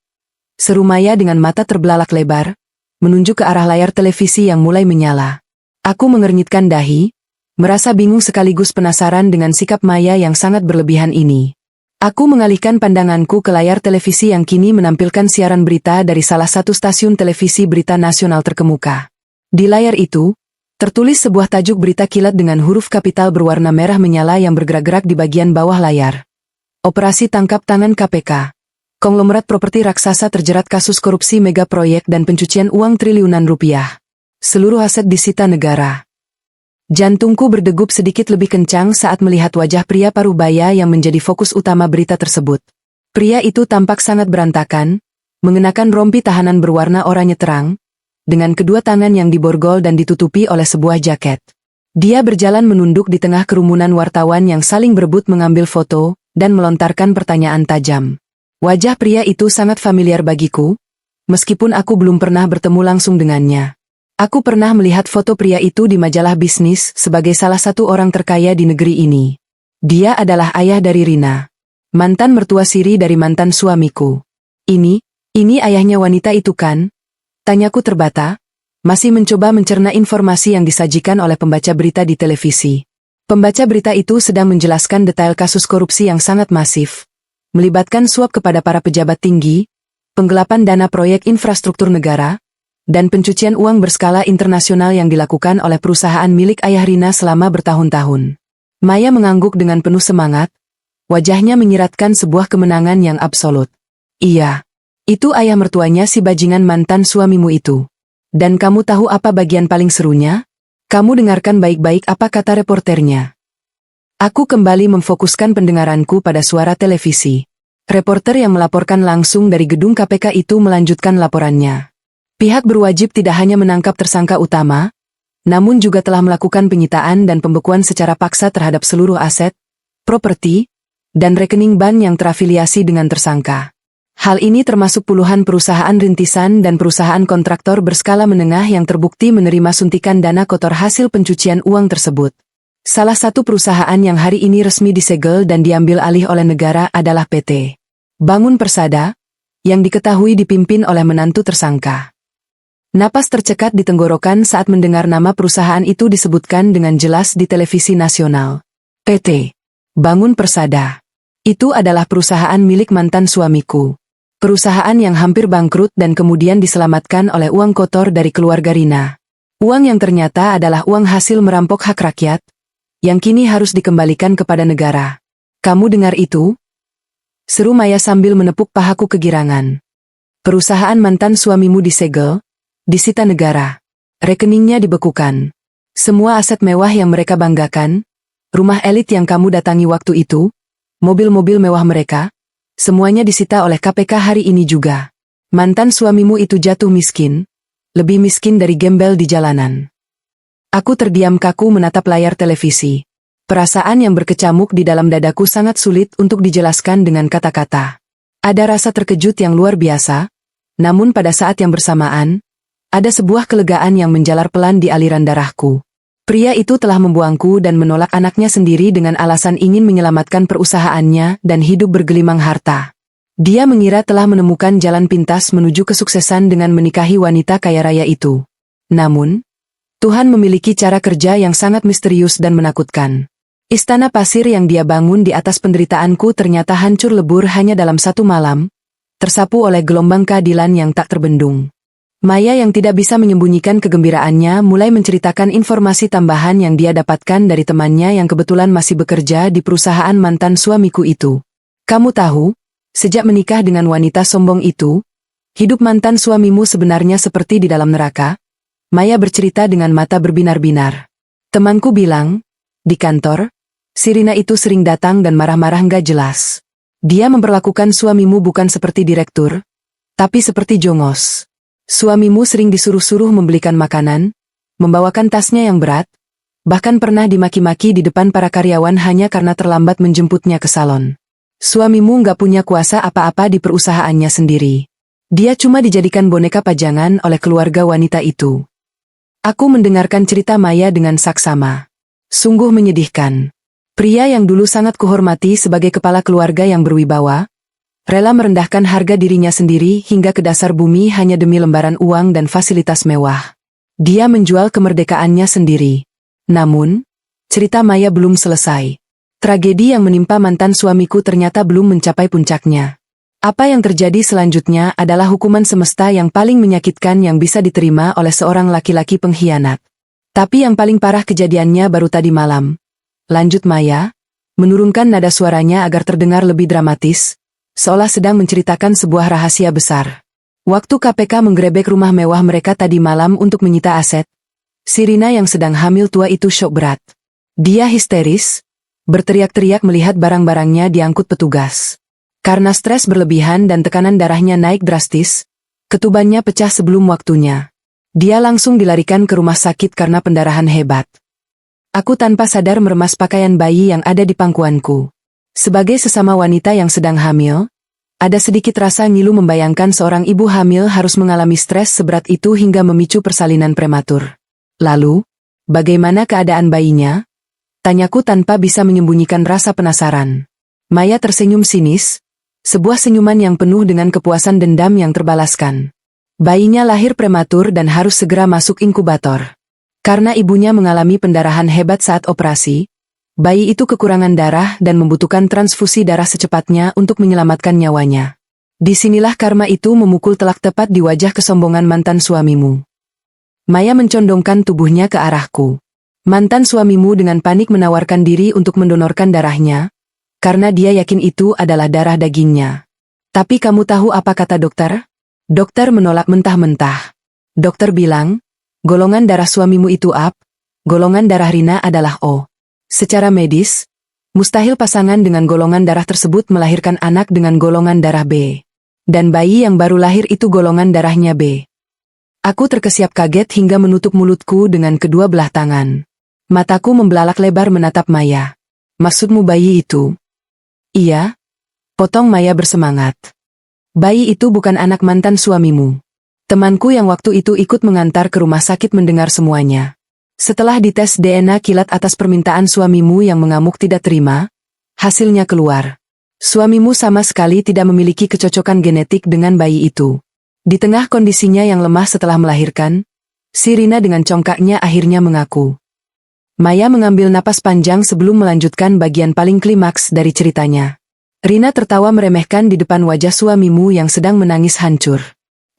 Seru Maya dengan mata terbelalak lebar, menunjuk ke arah layar televisi yang mulai menyala. Aku mengernyitkan dahi, merasa bingung sekaligus penasaran dengan sikap Maya yang sangat berlebihan ini. Aku mengalihkan pandanganku ke layar televisi yang kini menampilkan siaran berita dari salah satu stasiun televisi berita nasional terkemuka. Di layar itu, tertulis sebuah tajuk berita kilat dengan huruf kapital berwarna merah menyala yang bergerak-gerak di bagian bawah layar. Operasi tangkap tangan KPK. Konglomerat properti raksasa terjerat kasus korupsi mega proyek dan pencucian uang triliunan rupiah. Seluruh aset disita negara. Jantungku berdegup sedikit lebih kencang saat melihat wajah pria parubaya yang menjadi fokus utama berita tersebut. Pria itu tampak sangat berantakan, mengenakan rompi tahanan berwarna oranye terang, dengan kedua tangan yang diborgol dan ditutupi oleh sebuah jaket. Dia berjalan menunduk di tengah kerumunan wartawan yang saling berebut mengambil foto dan melontarkan pertanyaan tajam. Wajah pria itu sangat familiar bagiku, meskipun aku belum pernah bertemu langsung dengannya. Aku pernah melihat foto pria itu di majalah bisnis sebagai salah satu orang terkaya di negeri ini. Dia adalah ayah dari Rina, mantan mertua siri dari mantan suamiku. Ini ayahnya wanita itu kan? Tanyaku terbata, masih mencoba mencerna informasi yang disajikan oleh pembaca berita di televisi. Pembaca berita itu sedang menjelaskan detail kasus korupsi yang sangat masif, melibatkan suap kepada para pejabat tinggi, penggelapan dana proyek infrastruktur negara, dan pencucian uang berskala internasional yang dilakukan oleh perusahaan milik ayah Rina selama bertahun-tahun. Maya mengangguk dengan penuh semangat, wajahnya menyiratkan sebuah kemenangan yang absolut. Iya. Itu ayah mertuanya si bajingan mantan suamimu itu. Dan kamu tahu apa bagian paling serunya? Kamu dengarkan baik-baik apa kata reporternya. Aku kembali memfokuskan pendengaranku pada suara televisi. Reporter yang melaporkan langsung dari gedung KPK itu melanjutkan laporannya. Pihak berwajib tidak hanya menangkap tersangka utama, namun juga telah melakukan penyitaan dan pembekuan secara paksa terhadap seluruh aset, properti, dan rekening bank yang terafiliasi dengan tersangka. Hal ini termasuk puluhan perusahaan rintisan dan perusahaan kontraktor berskala menengah yang terbukti menerima suntikan dana kotor hasil pencucian uang tersebut. Salah satu perusahaan yang hari ini resmi disegel dan diambil alih oleh negara adalah PT Bangun Persada, yang diketahui dipimpin oleh menantu tersangka. Napas tercekat di tenggorokan saat mendengar nama perusahaan itu disebutkan dengan jelas di televisi nasional. PT Bangun Persada. Itu adalah perusahaan milik mantan suamiku. Perusahaan yang hampir bangkrut dan kemudian diselamatkan oleh uang kotor dari keluarga Rina. Uang yang ternyata adalah uang hasil merampok hak rakyat, yang kini harus dikembalikan kepada negara. Kamu dengar itu? Seru Maya sambil menepuk pahaku kegirangan. Perusahaan mantan suamimu disegel, disita negara. Rekeningnya dibekukan. Semua aset mewah yang mereka banggakan, rumah elit yang kamu datangi waktu itu, mobil-mobil mewah mereka, semuanya disita oleh KPK hari ini juga. Mantan suamimu itu jatuh miskin, lebih miskin dari gembel di jalanan. Aku terdiam kaku menatap layar televisi. Perasaan yang berkecamuk di dalam dadaku sangat sulit untuk dijelaskan dengan kata-kata. Ada rasa terkejut yang luar biasa, namun pada saat yang bersamaan, ada sebuah kelegaan yang menjalar pelan di aliran darahku. Pria itu telah membuangku dan menolak anaknya sendiri dengan alasan ingin menyelamatkan perusahaannya dan hidup bergelimang harta. Dia mengira telah menemukan jalan pintas menuju kesuksesan dengan menikahi wanita kaya raya itu. Namun, Tuhan memiliki cara kerja yang sangat misterius dan menakutkan. Istana pasir yang dia bangun di atas penderitaanku ternyata hancur lebur hanya dalam satu malam, tersapu oleh gelombang keadilan yang tak terbendung. Maya yang tidak bisa menyembunyikan kegembiraannya mulai menceritakan informasi tambahan yang dia dapatkan dari temannya yang kebetulan masih bekerja di perusahaan mantan suamiku itu. Kamu tahu, sejak menikah dengan wanita sombong itu, hidup mantan suamimu sebenarnya seperti di dalam neraka? Maya bercerita dengan mata berbinar-binar. Temanku bilang, di kantor, si Rina itu sering datang dan marah-marah nggak jelas. Dia memperlakukan suamimu bukan seperti direktur, tapi seperti jongos. Suamimu sering disuruh-suruh membelikan makanan, membawakan tasnya yang berat, bahkan pernah dimaki-maki di depan para karyawan hanya karena terlambat menjemputnya ke salon. Suamimu nggak punya kuasa apa-apa di perusahaannya sendiri. Dia cuma dijadikan boneka pajangan oleh keluarga wanita itu. Aku mendengarkan cerita Maya dengan saksama. Sungguh menyedihkan. Pria yang dulu sangat kuhormati sebagai kepala keluarga yang berwibawa, rela merendahkan harga dirinya sendiri hingga ke dasar bumi hanya demi lembaran uang dan fasilitas mewah. Dia menjual kemerdekaannya sendiri. Namun, cerita Maya belum selesai. Tragedi yang menimpa mantan suamiku ternyata belum mencapai puncaknya. Apa yang terjadi selanjutnya adalah hukuman semesta yang paling menyakitkan yang bisa diterima oleh seorang laki-laki pengkhianat. Tapi yang paling parah kejadiannya baru tadi malam. Lanjut Maya, menurunkan nada suaranya agar terdengar lebih dramatis, seolah sedang menceritakan sebuah rahasia besar. Waktu KPK menggerebek rumah mewah mereka tadi malam untuk menyita aset, si Rina yang sedang hamil tua itu syok berat. Dia histeris, berteriak-teriak melihat barang-barangnya diangkut petugas. Karena stres berlebihan dan tekanan darahnya naik drastis, ketubannya pecah sebelum waktunya. Dia langsung dilarikan ke rumah sakit karena pendarahan hebat. Aku tanpa sadar meremas pakaian bayi yang ada di pangkuanku. Sebagai sesama wanita yang sedang hamil, ada sedikit rasa ngilu membayangkan seorang ibu hamil harus mengalami stres seberat itu hingga memicu persalinan prematur. Lalu, bagaimana keadaan bayinya? Tanyaku tanpa bisa menyembunyikan rasa penasaran. Maya tersenyum sinis, sebuah senyuman yang penuh dengan kepuasan dendam yang terbalaskan. Bayinya lahir prematur dan harus segera masuk inkubator. Karena ibunya mengalami pendarahan hebat saat operasi, bayi itu kekurangan darah dan membutuhkan transfusi darah secepatnya untuk menyelamatkan nyawanya. Disinilah karma itu memukul telak tepat di wajah kesombongan mantan suamimu. Maya mencondongkan tubuhnya ke arahku. Mantan suamimu dengan panik menawarkan diri untuk mendonorkan darahnya, karena dia yakin itu adalah darah dagingnya. Tapi kamu tahu apa kata dokter? Dokter menolak mentah-mentah. Dokter bilang, golongan darah suamimu itu A, golongan darah Rina adalah O. Secara medis, mustahil pasangan dengan golongan darah tersebut melahirkan anak dengan golongan darah B. Dan bayi yang baru lahir itu golongan darahnya B. Aku terkesiap kaget hingga menutup mulutku dengan kedua belah tangan. Mataku membelalak lebar menatap Maya. Maksudmu bayi itu? Iya, potong Maya bersemangat. Bayi itu bukan anak mantan suamimu. Temanku yang waktu itu ikut mengantar ke rumah sakit mendengar semuanya. Setelah dites DNA kilat atas permintaan suamimu yang mengamuk tidak terima, hasilnya keluar. Suamimu sama sekali tidak memiliki kecocokan genetik dengan bayi itu. Di tengah kondisinya yang lemah setelah melahirkan, si Rina dengan congkaknya akhirnya mengaku. Maya mengambil napas panjang sebelum melanjutkan bagian paling klimaks dari ceritanya. Rina tertawa meremehkan di depan wajah suamimu yang sedang menangis hancur.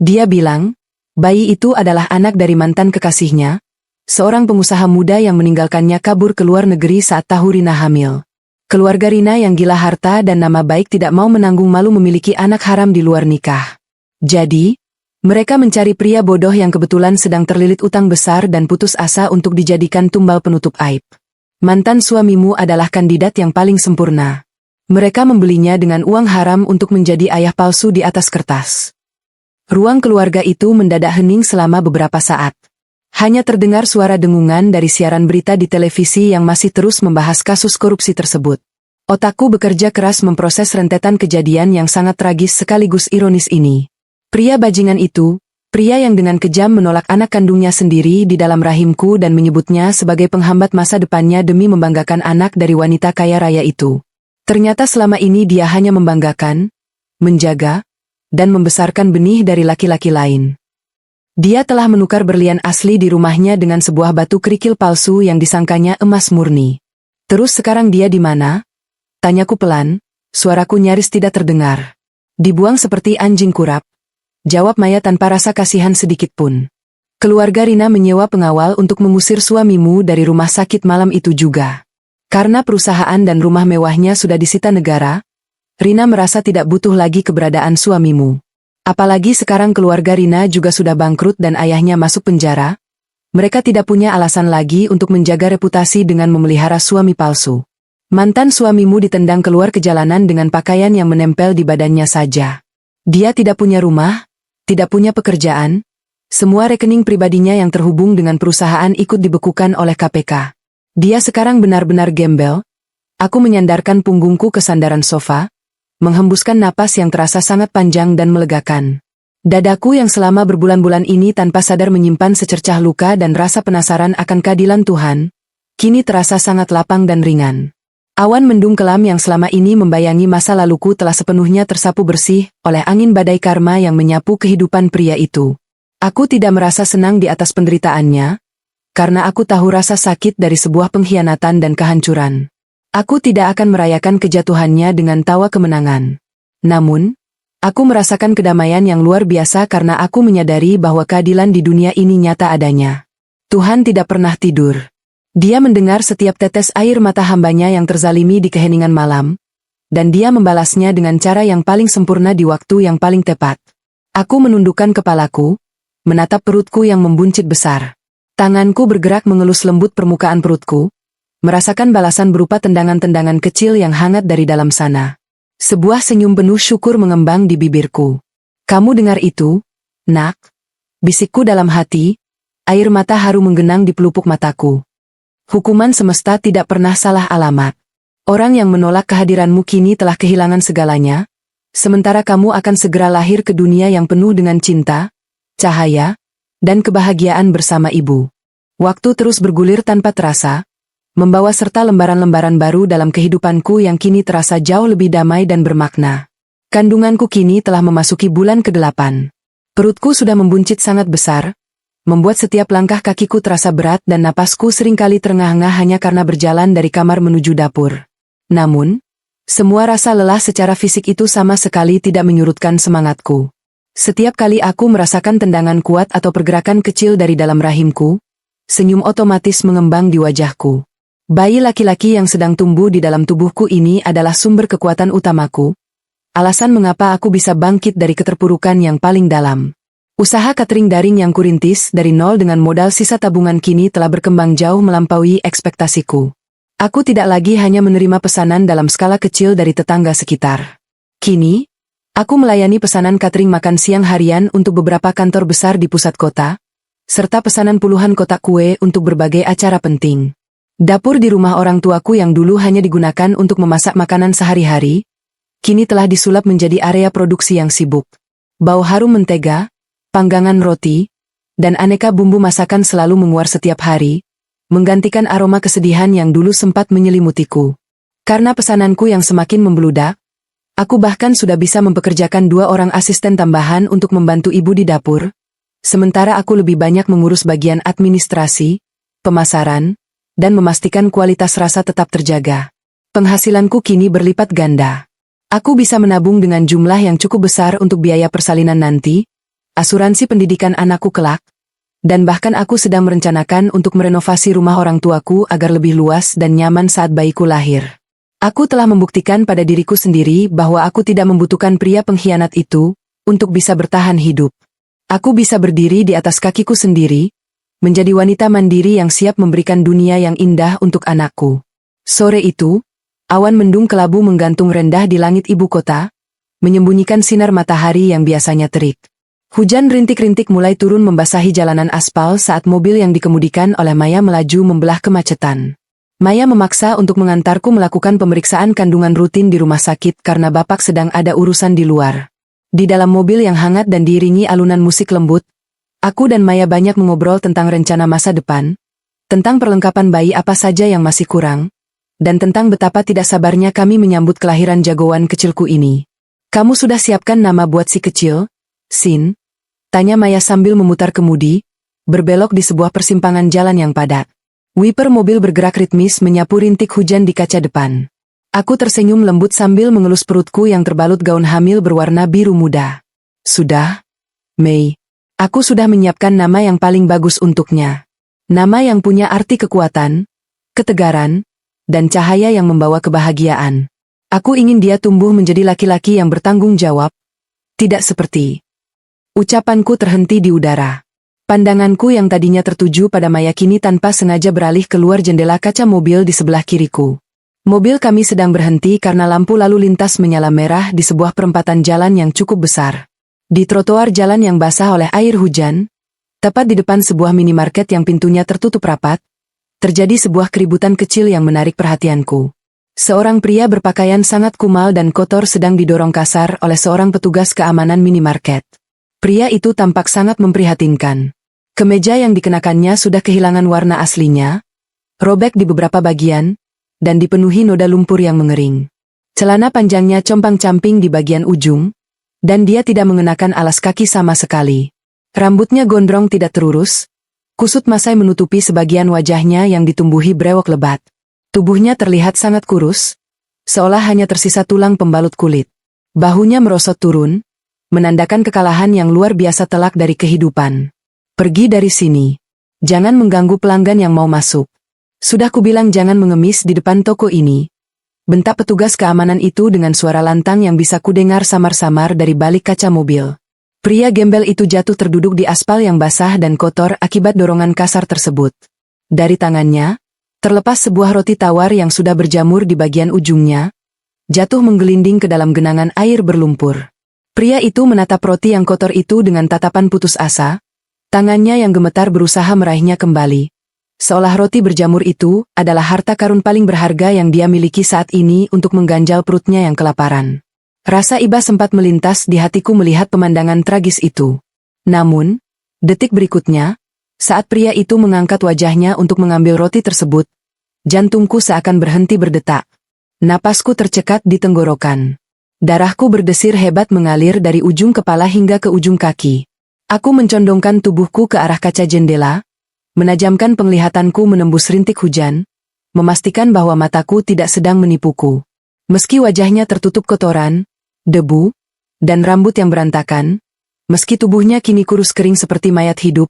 Dia bilang, bayi itu adalah anak dari mantan kekasihnya, seorang pengusaha muda yang meninggalkannya kabur ke luar negeri saat tahu Rina hamil. Keluarga Rina yang gila harta dan nama baik tidak mau menanggung malu memiliki anak haram di luar nikah. Jadi, mereka mencari pria bodoh yang kebetulan sedang terlilit utang besar dan putus asa untuk dijadikan tumbal penutup aib. Mantan suamimu adalah kandidat yang paling sempurna. Mereka membelinya dengan uang haram untuk menjadi ayah palsu di atas kertas. Ruang keluarga itu mendadak hening selama beberapa saat. Hanya terdengar suara dengungan dari siaran berita di televisi yang masih terus membahas kasus korupsi tersebut. Otakku bekerja keras memproses rentetan kejadian yang sangat tragis sekaligus ironis ini. Pria bajingan itu, pria yang dengan kejam menolak anak kandungnya sendiri di dalam rahimku dan menyebutnya sebagai penghambat masa depannya demi membanggakan anak dari wanita kaya raya itu. Ternyata selama ini dia hanya membanggakan, menjaga, dan membesarkan benih dari laki-laki lain. Dia telah menukar berlian asli di rumahnya dengan sebuah batu kerikil palsu yang disangkanya emas murni. Terus sekarang dia di mana? Tanyaku pelan, suaraku nyaris tidak terdengar. Dibuang seperti anjing kurap. jawab Maya tanpa rasa kasihan sedikit pun. Keluarga Rina menyewa pengawal untuk mengusir suamimu dari rumah sakit malam itu juga. Karena perusahaan dan rumah mewahnya sudah disita negara, Rina merasa tidak butuh lagi keberadaan suamimu. Apalagi sekarang keluarga Rina juga sudah bangkrut dan ayahnya masuk penjara, mereka tidak punya alasan lagi untuk menjaga reputasi dengan memelihara suami palsu. Mantan suamimu ditendang keluar ke jalanan dengan pakaian yang menempel di badannya saja. Dia tidak punya rumah, tidak punya pekerjaan, semua rekening pribadinya yang terhubung dengan perusahaan ikut dibekukan oleh KPK. Dia sekarang benar-benar gembel. Aku menyandarkan punggungku ke sandaran sofa, menghembuskan napas yang terasa sangat panjang dan melegakan. Dadaku yang selama berbulan-bulan ini tanpa sadar menyimpan secercah luka dan rasa penasaran akan keadilan Tuhan, kini terasa sangat lapang dan ringan. Awan mendung kelam yang selama ini membayangi masa laluku telah sepenuhnya tersapu bersih oleh angin badai karma yang menyapu kehidupan pria itu. Aku tidak merasa senang di atas penderitaannya, karena aku tahu rasa sakit dari sebuah pengkhianatan dan kehancuran. Aku tidak akan merayakan kejatuhannya dengan tawa kemenangan. Namun, aku merasakan kedamaian yang luar biasa karena aku menyadari bahwa keadilan di dunia ini nyata adanya. Tuhan tidak pernah tidur. Dia mendengar setiap tetes air mata hambanya yang terzalimi di keheningan malam, dan dia membalasnya dengan cara yang paling sempurna di waktu yang paling tepat. Aku menundukkan kepalaku, menatap perutku yang membuncit besar. Tanganku bergerak mengelus lembut permukaan perutku, merasakan balasan berupa tendangan-tendangan kecil yang hangat dari dalam sana. Sebuah senyum penuh syukur mengembang di bibirku. Kamu dengar itu, nak? Bisikku dalam hati, air mata haru menggenang di pelupuk mataku. Hukuman semesta tidak pernah salah alamat. Orang yang menolak kehadiranmu kini telah kehilangan segalanya, sementara kamu akan segera lahir ke dunia yang penuh dengan cinta, cahaya, dan kebahagiaan bersama ibu. Waktu terus bergulir tanpa terasa, membawa serta lembaran-lembaran baru dalam kehidupanku yang kini terasa jauh lebih damai dan bermakna. Kandunganku kini telah memasuki bulan ke-8. Perutku sudah membuncit sangat besar, membuat setiap langkah kakiku terasa berat dan napasku seringkali terengah-engah hanya karena berjalan dari kamar menuju dapur. Namun, semua rasa lelah secara fisik itu sama sekali tidak menyurutkan semangatku. Setiap kali aku merasakan tendangan kuat atau pergerakan kecil dari dalam rahimku, senyum otomatis mengembang di wajahku. Bayi laki-laki yang sedang tumbuh di dalam tubuhku ini adalah sumber kekuatan utamaku, alasan mengapa aku bisa bangkit dari keterpurukan yang paling dalam. Usaha catering daring yang kurintis dari nol dengan modal sisa tabungan kini telah berkembang jauh melampaui ekspektasiku. Aku tidak lagi hanya menerima pesanan dalam skala kecil dari tetangga sekitar. Kini, aku melayani pesanan catering makan siang harian untuk beberapa kantor besar di pusat kota, serta pesanan puluhan kotak kue untuk berbagai acara penting. Dapur di rumah orang tuaku yang dulu hanya digunakan untuk memasak makanan sehari-hari, kini telah disulap menjadi area produksi yang sibuk. Bau harum mentega, panggangan roti, dan aneka bumbu masakan selalu menguar setiap hari, menggantikan aroma kesedihan yang dulu sempat menyelimutiku. Karena pesananku yang semakin membludak, aku bahkan sudah bisa mempekerjakan 2 orang asisten tambahan untuk membantu ibu di dapur, sementara aku lebih banyak mengurus bagian administrasi, pemasaran, dan memastikan kualitas rasa tetap terjaga. Penghasilanku kini berlipat ganda. Aku bisa menabung dengan jumlah yang cukup besar untuk biaya persalinan nanti, asuransi pendidikan anakku kelak, dan bahkan aku sedang merencanakan untuk merenovasi rumah orang tuaku agar lebih luas dan nyaman saat bayiku lahir. Aku telah membuktikan pada diriku sendiri bahwa aku tidak membutuhkan pria pengkhianat itu untuk bisa bertahan hidup. Aku bisa berdiri di atas kakiku sendiri, menjadi wanita mandiri yang siap memberikan dunia yang indah untuk anakku. Sore itu, awan mendung kelabu menggantung rendah di langit ibu kota, menyembunyikan sinar matahari yang biasanya terik. Hujan rintik-rintik mulai turun membasahi jalanan aspal saat mobil yang dikemudikan oleh Maya melaju membelah kemacetan. Maya memaksa untuk mengantarku melakukan pemeriksaan kandungan rutin di rumah sakit karena bapak sedang ada urusan di luar. Di dalam mobil yang hangat dan diiringi alunan musik lembut, aku dan Maya banyak mengobrol tentang rencana masa depan, tentang perlengkapan bayi apa saja yang masih kurang, dan tentang betapa tidak sabarnya kami menyambut kelahiran jagoan kecilku ini. Kamu sudah siapkan nama buat si kecil, Sin? Tanya Maya sambil memutar kemudi, berbelok di sebuah persimpangan jalan yang padat. Wiper mobil bergerak ritmis menyapu rintik hujan di kaca depan. Aku tersenyum lembut sambil mengelus perutku yang terbalut gaun hamil berwarna biru muda. Sudah? Mei. Aku sudah menyiapkan nama yang paling bagus untuknya. Nama yang punya arti kekuatan, ketegaran, dan cahaya yang membawa kebahagiaan. Aku ingin dia tumbuh menjadi laki-laki yang bertanggung jawab. Tidak seperti. Ucapanku terhenti di udara. Pandanganku yang tadinya tertuju pada Maya kini tanpa sengaja beralih keluar jendela kaca mobil di sebelah kiriku. Mobil kami sedang berhenti karena lampu lalu lintas menyala merah di sebuah perempatan jalan yang cukup besar. Di trotoar jalan yang basah oleh air hujan, tepat di depan sebuah minimarket yang pintunya tertutup rapat, terjadi sebuah keributan kecil yang menarik perhatianku. Seorang pria berpakaian sangat kumal dan kotor sedang didorong kasar oleh seorang petugas keamanan minimarket. Pria itu tampak sangat memprihatinkan. Kemeja yang dikenakannya sudah kehilangan warna aslinya, robek di beberapa bagian, dan dipenuhi noda lumpur yang mengering. Celana panjangnya compang-camping di bagian ujung, dan dia tidak mengenakan alas kaki sama sekali. Rambutnya gondrong tidak terurus, kusut masai menutupi sebagian wajahnya yang ditumbuhi brewok lebat. Tubuhnya terlihat sangat kurus, seolah hanya tersisa tulang pembalut kulit. Bahunya merosot turun, menandakan kekalahan yang luar biasa telak dari kehidupan. Pergi dari sini. Jangan mengganggu pelanggan yang mau masuk. Sudah kubilang jangan mengemis di depan toko ini. Bentak petugas keamanan itu dengan suara lantang yang bisa kudengar samar-samar dari balik kaca mobil. Pria gembel itu jatuh terduduk di aspal yang basah dan kotor akibat dorongan kasar tersebut. Dari tangannya, terlepas sebuah roti tawar yang sudah berjamur di bagian ujungnya, jatuh menggelinding ke dalam genangan air berlumpur. Pria itu menatap roti yang kotor itu dengan tatapan putus asa, tangannya yang gemetar berusaha meraihnya kembali. Seolah roti berjamur itu adalah harta karun paling berharga yang dia miliki saat ini untuk mengganjal perutnya yang kelaparan. Rasa iba sempat melintas di hatiku melihat pemandangan tragis itu. Namun, detik berikutnya, saat pria itu mengangkat wajahnya untuk mengambil roti tersebut, jantungku seakan berhenti berdetak. Napasku tercekat di tenggorokan. Darahku berdesir hebat mengalir dari ujung kepala hingga ke ujung kaki. Aku mencondongkan tubuhku ke arah kaca jendela, menajamkan penglihatanku menembus rintik hujan, memastikan bahwa mataku tidak sedang menipuku. Meski wajahnya tertutup kotoran, debu, dan rambut yang berantakan, meski tubuhnya kini kurus kering seperti mayat hidup,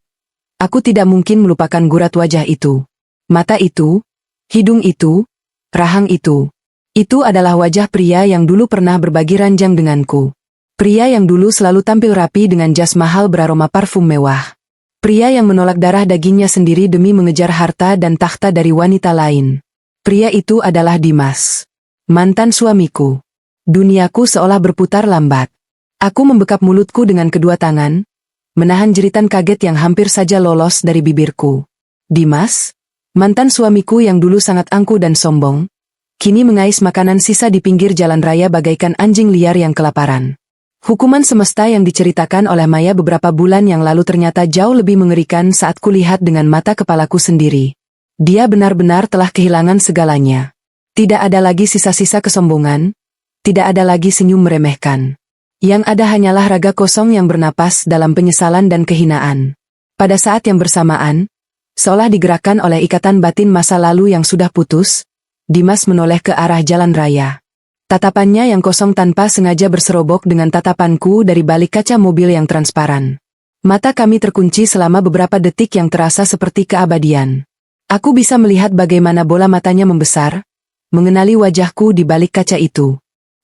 aku tidak mungkin melupakan gurat wajah itu. Mata itu, hidung itu, rahang itu. Itu adalah wajah pria yang dulu pernah berbagi ranjang denganku. Pria yang dulu selalu tampil rapi dengan jas mahal beraroma parfum mewah. Pria yang menolak darah dagingnya sendiri demi mengejar harta dan takhta dari wanita lain. Pria itu adalah Dimas. Mantan suamiku. Duniaku seolah berputar lambat. Aku membekap mulutku dengan kedua tangan, menahan jeritan kaget yang hampir saja lolos dari bibirku. Dimas, mantan suamiku yang dulu sangat angkuh dan sombong, kini mengais makanan sisa di pinggir jalan raya bagaikan anjing liar yang kelaparan. Hukuman semesta yang diceritakan oleh Maya beberapa bulan yang lalu ternyata jauh lebih mengerikan saat kulihat dengan mata kepalaku sendiri. Dia benar-benar telah kehilangan segalanya. Tidak ada lagi sisa-sisa kesombongan, tidak ada lagi senyum meremehkan. Yang ada hanyalah raga kosong yang bernapas dalam penyesalan dan kehinaan. Pada saat yang bersamaan, seolah digerakkan oleh ikatan batin masa lalu yang sudah putus, Dimas menoleh ke arah jalan raya. Tatapannya yang kosong tanpa sengaja berserobok dengan tatapanku dari balik kaca mobil yang transparan. Mata kami terkunci selama beberapa detik yang terasa seperti keabadian. Aku bisa melihat bagaimana bola matanya membesar, mengenali wajahku di balik kaca itu.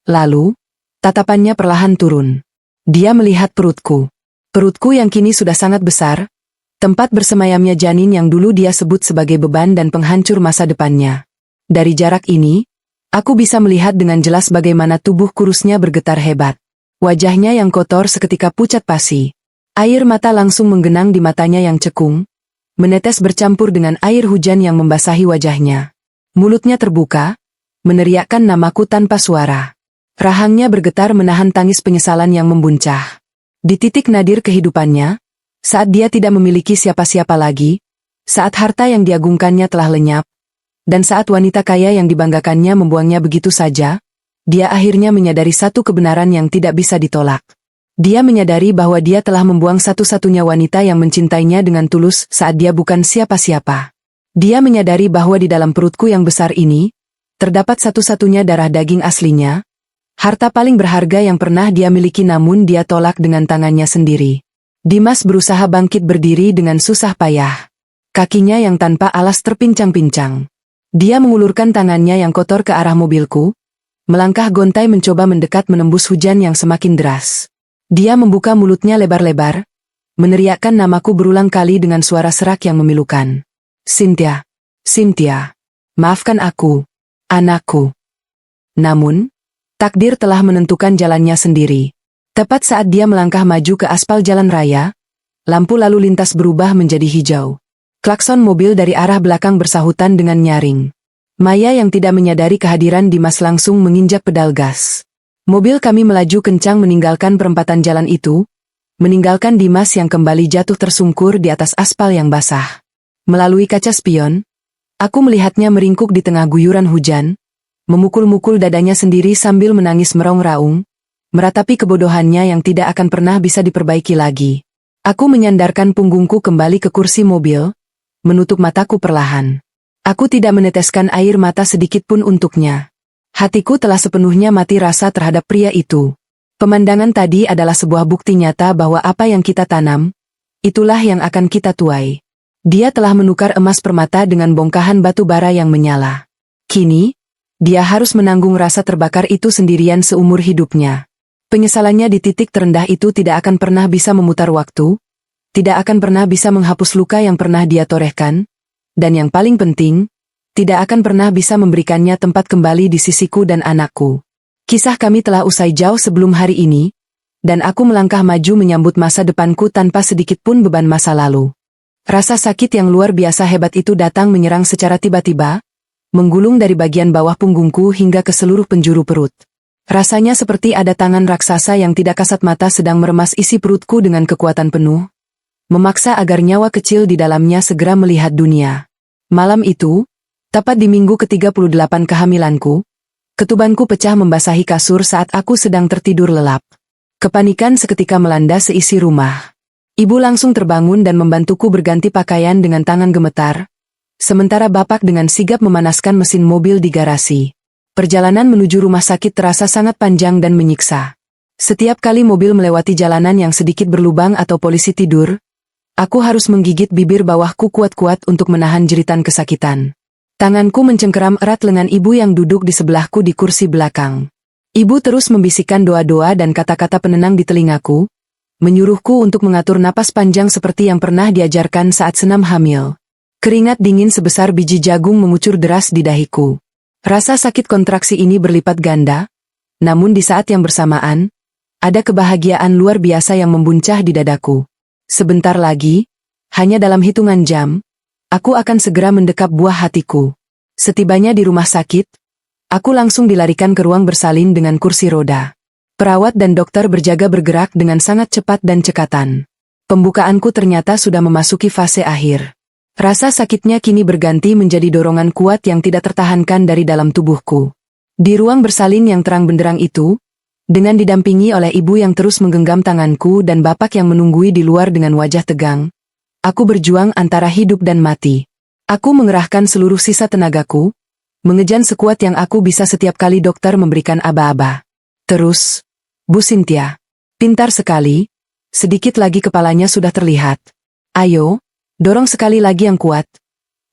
Lalu, tatapannya perlahan turun. Dia melihat perutku. Perutku yang kini sudah sangat besar, tempat bersemayamnya janin yang dulu dia sebut sebagai beban dan penghancur masa depannya. Dari jarak ini, aku bisa melihat dengan jelas bagaimana tubuh kurusnya bergetar hebat. Wajahnya yang kotor seketika pucat pasi. Air mata langsung menggenang di matanya yang cekung, menetes bercampur dengan air hujan yang membasahi wajahnya. Mulutnya terbuka, meneriakkan namaku tanpa suara. Rahangnya bergetar menahan tangis penyesalan yang membuncah. Di titik nadir kehidupannya, saat dia tidak memiliki siapa-siapa lagi, saat harta yang diagungkannya telah lenyap, dan saat wanita kaya yang dibanggakannya membuangnya begitu saja, dia akhirnya menyadari satu kebenaran yang tidak bisa ditolak. Dia menyadari bahwa dia telah membuang satu-satunya wanita yang mencintainya dengan tulus saat dia bukan siapa-siapa. Dia menyadari bahwa di dalam perutku yang besar ini, terdapat satu-satunya darah daging aslinya, harta paling berharga yang pernah dia miliki namun dia tolak dengan tangannya sendiri. Dimas berusaha bangkit berdiri dengan susah payah. Kakinya yang tanpa alas terpincang-pincang. Dia mengulurkan tangannya yang kotor ke arah mobilku, melangkah gontai mencoba mendekat menembus hujan yang semakin deras. Dia membuka mulutnya lebar-lebar, meneriakkan namaku berulang kali dengan suara serak yang memilukan. Cynthia, Cynthia, maafkan aku, anakku. Namun, takdir telah menentukan jalannya sendiri. Tepat saat dia melangkah maju ke aspal jalan raya, lampu lalu lintas berubah menjadi hijau. Klakson mobil dari arah belakang bersahutan dengan nyaring. Maya yang tidak menyadari kehadiran Dimas langsung menginjak pedal gas. Mobil kami melaju kencang meninggalkan perempatan jalan itu, meninggalkan Dimas yang kembali jatuh tersungkur di atas aspal yang basah. Melalui kaca spion, aku melihatnya meringkuk di tengah guyuran hujan, memukul-mukul dadanya sendiri sambil menangis meraung-raung, meratapi kebodohannya yang tidak akan pernah bisa diperbaiki lagi. Aku menyandarkan punggungku kembali ke kursi mobil, menutup mataku perlahan. Aku tidak meneteskan air mata sedikit pun untuknya. Hatiku telah sepenuhnya mati rasa terhadap pria itu. Pemandangan tadi adalah sebuah bukti nyata bahwa apa yang kita tanam, itulah yang akan kita tuai. Dia telah menukar emas permata dengan bongkahan batu bara yang menyala. Kini, dia harus menanggung rasa terbakar itu sendirian seumur hidupnya. Penyesalannya di titik terendah itu tidak akan pernah bisa memutar waktu, tidak akan pernah bisa menghapus luka yang pernah dia torehkan, dan yang paling penting, tidak akan pernah bisa memberikannya tempat kembali di sisiku dan anakku. Kisah kami telah usai jauh sebelum hari ini, dan aku melangkah maju menyambut masa depanku tanpa sedikit pun beban masa lalu. Rasa sakit yang luar biasa hebat itu datang menyerang secara tiba-tiba, menggulung dari bagian bawah punggungku hingga ke seluruh penjuru perut. Rasanya seperti ada tangan raksasa yang tidak kasat mata sedang meremas isi perutku dengan kekuatan penuh, memaksa agar nyawa kecil di dalamnya segera melihat dunia. Malam itu, tepat di minggu ke-38 kehamilanku, ketubanku pecah membasahi kasur saat aku sedang tertidur lelap. Kepanikan seketika melanda seisi rumah. Ibu langsung terbangun dan membantuku berganti pakaian dengan tangan gemetar, sementara bapak dengan sigap memanaskan mesin mobil di garasi. Perjalanan menuju rumah sakit terasa sangat panjang dan menyiksa. Setiap kali mobil melewati jalanan yang sedikit berlubang atau polisi tidur, aku harus menggigit bibir bawahku kuat-kuat untuk menahan jeritan kesakitan. Tanganku mencengkeram erat lengan ibu yang duduk di sebelahku di kursi belakang. Ibu terus membisikkan doa-doa dan kata-kata penenang di telingaku, menyuruhku untuk mengatur napas panjang seperti yang pernah diajarkan saat senam hamil. Keringat dingin sebesar biji jagung mengucur deras di dahiku. Rasa sakit kontraksi ini berlipat ganda, namun di saat yang bersamaan, ada kebahagiaan luar biasa yang membuncah di dadaku. Sebentar lagi, hanya dalam hitungan jam, aku akan segera mendekap buah hatiku. Setibanya di rumah sakit, aku langsung dilarikan ke ruang bersalin dengan kursi roda. Perawat dan dokter berjaga bergerak dengan sangat cepat dan cekatan. Pembukaanku ternyata sudah memasuki fase akhir. Rasa sakitnya kini berganti menjadi dorongan kuat yang tidak tertahankan dari dalam tubuhku. Di ruang bersalin yang terang benderang itu, dengan didampingi oleh ibu yang terus menggenggam tanganku dan bapak yang menunggui di luar dengan wajah tegang, aku berjuang antara hidup dan mati. Aku mengerahkan seluruh sisa tenagaku, mengejan sekuat yang aku bisa setiap kali dokter memberikan aba-aba. Terus, Bu Cynthia, pintar sekali, sedikit lagi kepalanya sudah terlihat. Ayo, dorong sekali lagi yang kuat.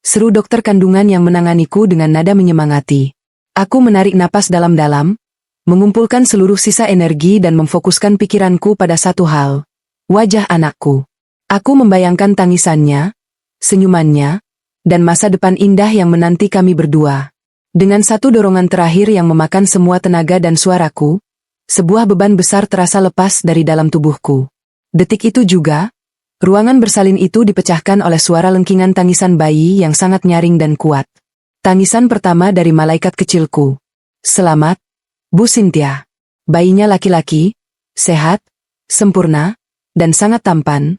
Seru dokter kandungan yang menanganiku dengan nada menyemangati. Aku menarik napas dalam-dalam, mengumpulkan seluruh sisa energi dan memfokuskan pikiranku pada satu hal, wajah anakku. Aku membayangkan tangisannya, senyumannya, dan masa depan indah yang menanti kami berdua. Dengan satu dorongan terakhir yang memakan semua tenaga dan suaraku, sebuah beban besar terasa lepas dari dalam tubuhku. Detik itu juga, ruangan bersalin itu dipecahkan oleh suara lengkingan tangisan bayi yang sangat nyaring dan kuat. Tangisan pertama dari malaikat kecilku. Selamat, Bu Cynthia. Bayinya laki-laki, sehat, sempurna, dan sangat tampan,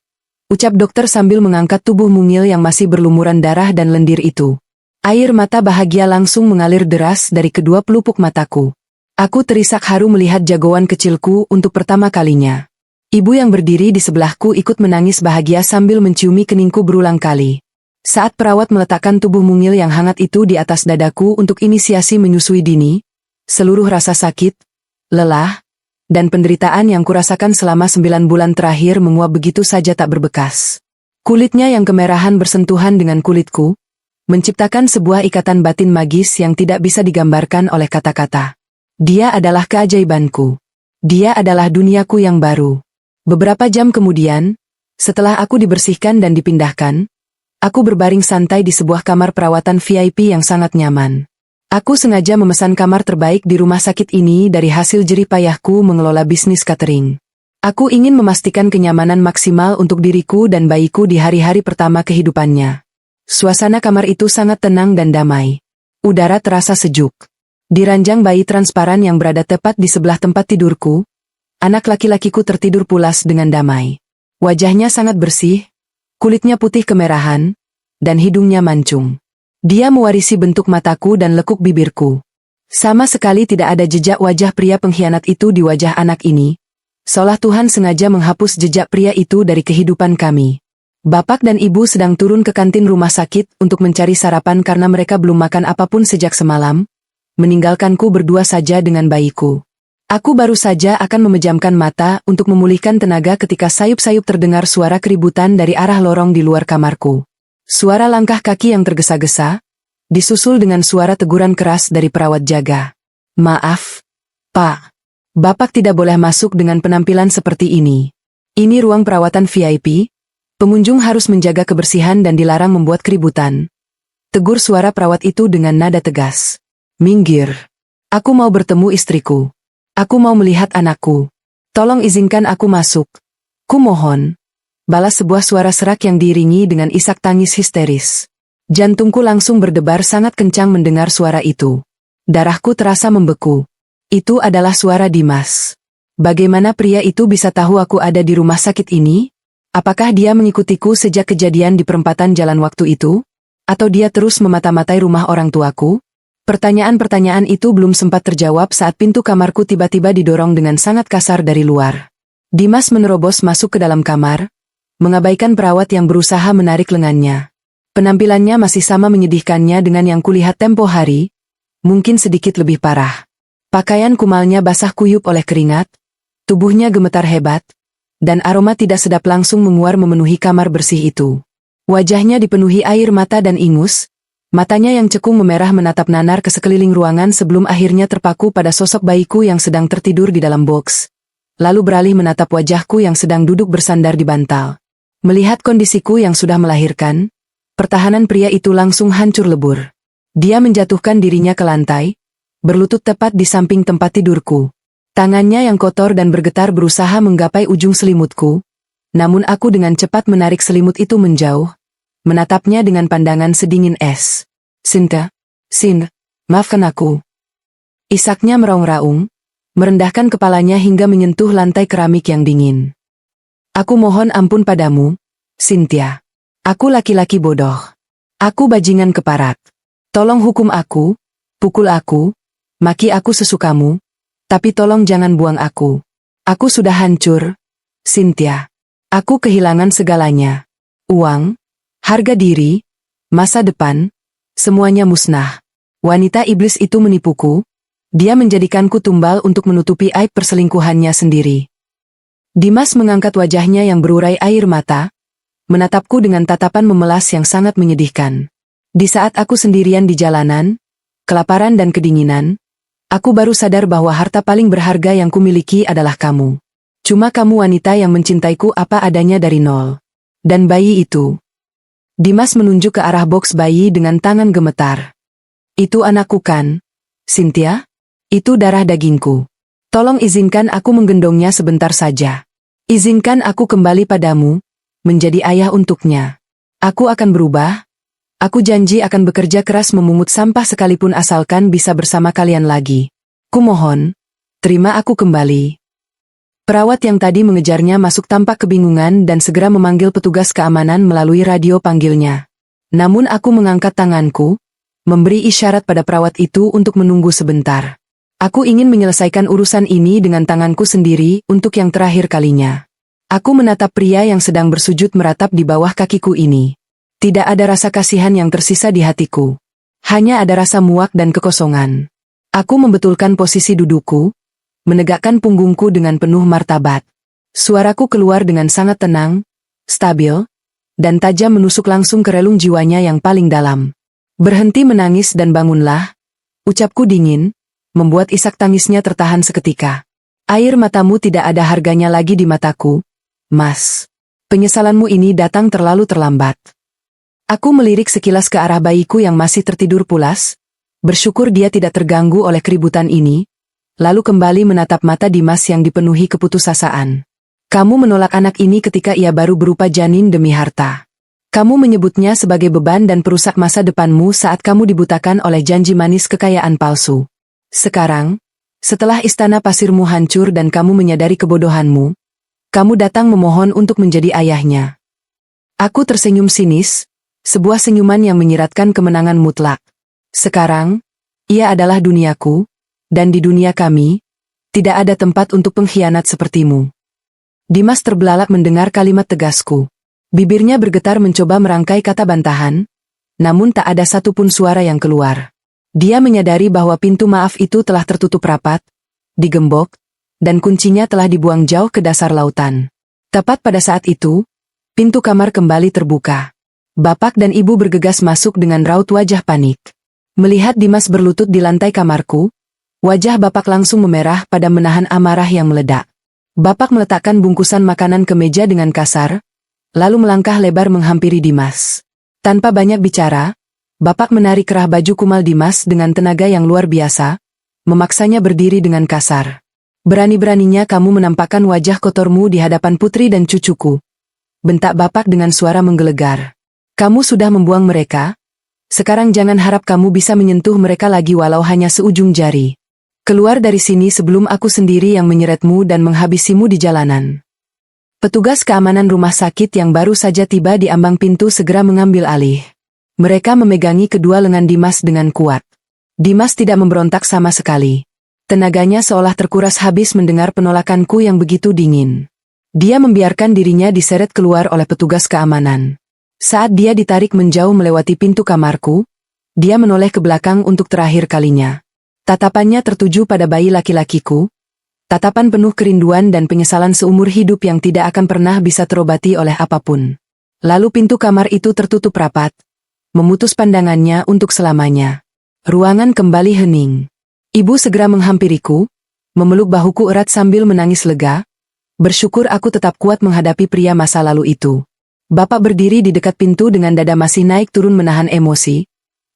ucap dokter sambil mengangkat tubuh mungil yang masih berlumuran darah dan lendir itu. Air mata bahagia langsung mengalir deras dari kedua pelupuk mataku. Aku terisak haru melihat jagoan kecilku untuk pertama kalinya. Ibu yang berdiri di sebelahku ikut menangis bahagia sambil menciumi keningku berulang kali. Saat perawat meletakkan tubuh mungil yang hangat itu di atas dadaku untuk inisiasi menyusui dini, seluruh rasa sakit, lelah, dan penderitaan yang kurasakan selama 9 bulan terakhir menguap begitu saja tak berbekas. Kulitnya yang kemerahan bersentuhan dengan kulitku, menciptakan sebuah ikatan batin magis yang tidak bisa digambarkan oleh kata-kata. Dia adalah keajaibanku. Dia adalah duniaku yang baru. Beberapa jam kemudian, setelah aku dibersihkan dan dipindahkan, aku berbaring santai di sebuah kamar perawatan VIP yang sangat nyaman. Aku sengaja memesan kamar terbaik di rumah sakit ini dari hasil jerih payahku mengelola bisnis catering. Aku ingin memastikan kenyamanan maksimal untuk diriku dan bayiku di hari-hari pertama kehidupannya. Suasana kamar itu sangat tenang dan damai. Udara terasa sejuk. Di ranjang bayi transparan yang berada tepat di sebelah tempat tidurku, anak laki-lakiku tertidur pulas dengan damai. Wajahnya sangat bersih, kulitnya putih kemerahan, dan hidungnya mancung. Dia mewarisi bentuk mataku dan lekuk bibirku. Sama sekali tidak ada jejak wajah pria pengkhianat itu di wajah anak ini, seolah Tuhan sengaja menghapus jejak pria itu dari kehidupan kami. Bapak dan ibu sedang turun ke kantin rumah sakit untuk mencari sarapan karena mereka belum makan apapun sejak semalam, meninggalkanku berdua saja dengan bayiku. Aku baru saja akan memejamkan mata untuk memulihkan tenaga ketika sayup-sayup terdengar suara keributan dari arah lorong di luar kamarku. Suara langkah kaki yang tergesa-gesa, disusul dengan suara teguran keras dari perawat jaga. Maaf, Pak. Bapak tidak boleh masuk dengan penampilan seperti ini. Ini ruang perawatan VIP, pengunjung harus menjaga kebersihan dan dilarang membuat keributan. Tegur suara perawat itu dengan nada tegas. Minggir. Aku mau bertemu istriku. Aku mau melihat anakku. Tolong izinkan aku masuk. Kumohon. Balas sebuah suara serak yang diiringi dengan isak tangis histeris. Jantungku langsung berdebar sangat kencang mendengar suara itu. Darahku terasa membeku. Itu adalah suara Dimas. Bagaimana pria itu bisa tahu aku ada di rumah sakit ini? Apakah dia mengikutiku sejak kejadian di perempatan jalan waktu itu? Atau dia terus memata-matai rumah orang tuaku? Pertanyaan-pertanyaan itu belum sempat terjawab saat pintu kamarku tiba-tiba didorong dengan sangat kasar dari luar. Dimas menerobos masuk ke dalam kamar, mengabaikan perawat yang berusaha menarik lengannya. Penampilannya masih sama menyedihkannya dengan yang kulihat tempo hari, mungkin sedikit lebih parah. Pakaian kumalnya basah kuyup oleh keringat, tubuhnya gemetar hebat, dan aroma tidak sedap langsung menguar memenuhi kamar bersih itu. Wajahnya dipenuhi air mata dan ingus, matanya yang cekung memerah menatap nanar ke sekeliling ruangan sebelum akhirnya terpaku pada sosok bayiku yang sedang tertidur di dalam box, lalu beralih menatap wajahku yang sedang duduk bersandar di bantal. Melihat kondisiku yang sudah melahirkan, pertahanan pria itu langsung hancur lebur. Dia menjatuhkan dirinya ke lantai, berlutut tepat di samping tempat tidurku. Tangannya yang kotor dan bergetar berusaha menggapai ujung selimutku, namun aku dengan cepat menarik selimut itu menjauh, menatapnya dengan pandangan sedingin es. Sinta, maafkan aku. Isaknya meraung-raung, merendahkan kepalanya hingga menyentuh lantai keramik yang dingin. Aku mohon ampun padamu, Cynthia. Aku laki-laki bodoh. Aku bajingan keparat. Tolong hukum aku, pukul aku, maki aku sesukamu, tapi tolong jangan buang aku. Aku sudah hancur, Cynthia. Aku kehilangan segalanya. Uang, harga diri, masa depan, semuanya musnah. Wanita iblis itu menipuku, dia menjadikanku tumbal untuk menutupi aib perselingkuhannya sendiri. Dimas mengangkat wajahnya yang berurai air mata, menatapku dengan tatapan memelas yang sangat menyedihkan. Di saat aku sendirian di jalanan, kelaparan dan kedinginan, aku baru sadar bahwa harta paling berharga yang kumiliki adalah kamu. Cuma kamu wanita yang mencintaiku apa adanya dari nol. Dan bayi itu. Dimas menunjuk ke arah box bayi dengan tangan gemetar. Itu anakku kan, Cynthia? Itu darah dagingku. Tolong izinkan aku menggendongnya sebentar saja. Izinkan aku kembali padamu, menjadi ayah untuknya. Aku akan berubah. Aku janji akan bekerja keras memungut sampah sekalipun asalkan bisa bersama kalian lagi. Kumohon, terima aku kembali. Perawat yang tadi mengejarnya masuk tampak kebingungan dan segera memanggil petugas keamanan melalui radio panggilnya. Namun aku mengangkat tanganku, memberi isyarat pada perawat itu untuk menunggu sebentar. Aku ingin menyelesaikan urusan ini dengan tanganku sendiri untuk yang terakhir kalinya. Aku menatap pria yang sedang bersujud meratap di bawah kakiku ini. Tidak ada rasa kasihan yang tersisa di hatiku. Hanya ada rasa muak dan kekosongan. Aku membetulkan posisi dudukku, menegakkan punggungku dengan penuh martabat. Suaraku keluar dengan sangat tenang, stabil, dan tajam menusuk langsung ke relung jiwanya yang paling dalam. Berhenti menangis dan bangunlah, ucapku dingin, membuat isak tangisnya tertahan seketika. Air matamu tidak ada harganya lagi di mataku, Mas. Penyesalanmu ini datang terlalu terlambat. Aku melirik sekilas ke arah bayiku yang masih tertidur pulas, bersyukur dia tidak terganggu oleh keributan ini, lalu kembali menatap mata Dimas yang dipenuhi keputusasaan. Kamu menolak anak ini ketika ia baru berupa janin demi harta. Kamu menyebutnya sebagai beban dan perusak masa depanmu saat kamu dibutakan oleh janji manis kekayaan palsu. Sekarang, setelah istana pasirmu hancur dan kamu menyadari kebodohanmu, kamu datang memohon untuk menjadi ayahnya. Aku tersenyum sinis, sebuah senyuman yang menyiratkan kemenangan mutlak. Sekarang, ia adalah duniaku, dan di dunia kami, tidak ada tempat untuk pengkhianat sepertimu. Dimas terbelalak mendengar kalimat tegasku. Bibirnya bergetar mencoba merangkai kata bantahan, namun tak ada satupun suara yang keluar. Dia menyadari bahwa pintu maaf itu telah tertutup rapat, digembok, dan kuncinya telah dibuang jauh ke dasar lautan. Tepat pada saat itu, pintu kamar kembali terbuka. Bapak dan ibu bergegas masuk dengan raut wajah panik. Melihat Dimas berlutut di lantai kamarku, wajah bapak langsung memerah pada menahan amarah yang meledak. Bapak meletakkan bungkusan makanan ke meja dengan kasar, lalu melangkah lebar menghampiri Dimas. Tanpa banyak bicara, bapak menarik kerah baju kumal Dimas dengan tenaga yang luar biasa, memaksanya berdiri dengan kasar. Berani-beraninya kamu menampakkan wajah kotormu di hadapan putri dan cucuku. Bentak bapak dengan suara menggelegar. Kamu sudah membuang mereka, sekarang jangan harap kamu bisa menyentuh mereka lagi walau hanya seujung jari. Keluar dari sini sebelum aku sendiri yang menyeretmu dan menghabisimu di jalanan. Petugas keamanan rumah sakit yang baru saja tiba di ambang pintu segera mengambil alih. Mereka memegangi kedua lengan Dimas dengan kuat. Dimas tidak memberontak sama sekali. Tenaganya seolah terkuras habis mendengar penolakanku yang begitu dingin. Dia membiarkan dirinya diseret keluar oleh petugas keamanan. Saat dia ditarik menjauh melewati pintu kamarku, dia menoleh ke belakang untuk terakhir kalinya. Tatapannya tertuju pada bayi laki-lakiku, tatapan penuh kerinduan dan penyesalan seumur hidup yang tidak akan pernah bisa terobati oleh apapun. Lalu pintu kamar itu tertutup rapat, memutus pandangannya untuk selamanya. Ruangan kembali hening. Ibu segera menghampiriku, memeluk bahuku erat sambil menangis lega. Bersyukur aku tetap kuat menghadapi pria masa lalu itu. Bapak berdiri di dekat pintu dengan dada masih naik turun menahan emosi.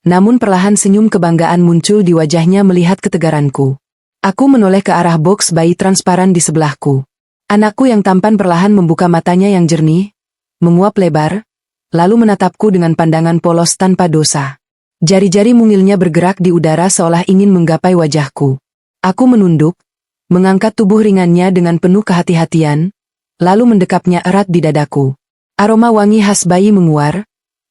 Namun perlahan senyum kebanggaan muncul di wajahnya melihat ketegaranku. Aku menoleh ke arah boks bayi transparan di sebelahku. Anakku yang tampan perlahan membuka matanya yang jernih, menguap lebar, lalu menatapku dengan pandangan polos tanpa dosa. Jari-jari mungilnya bergerak di udara seolah ingin menggapai wajahku. Aku menunduk, mengangkat tubuh ringannya dengan penuh kehati-hatian, lalu mendekapnya erat di dadaku. Aroma wangi khas bayi menguar,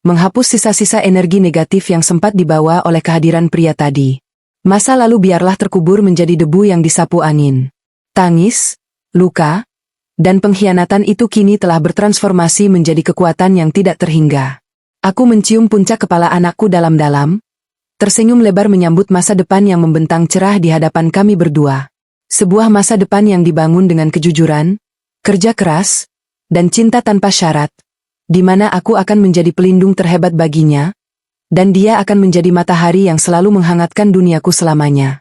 menghapus sisa-sisa energi negatif yang sempat dibawa oleh kehadiran pria tadi. Masa lalu biarlah terkubur menjadi debu yang disapu angin. Tangis, luka, dan pengkhianatan itu kini telah bertransformasi menjadi kekuatan yang tidak terhingga. Aku mencium puncak kepala anakku dalam-dalam, tersenyum lebar menyambut masa depan yang membentang cerah di hadapan kami berdua. Sebuah masa depan yang dibangun dengan kejujuran, kerja keras, dan cinta tanpa syarat, di mana aku akan menjadi pelindung terhebat baginya, dan dia akan menjadi matahari yang selalu menghangatkan duniaku selamanya.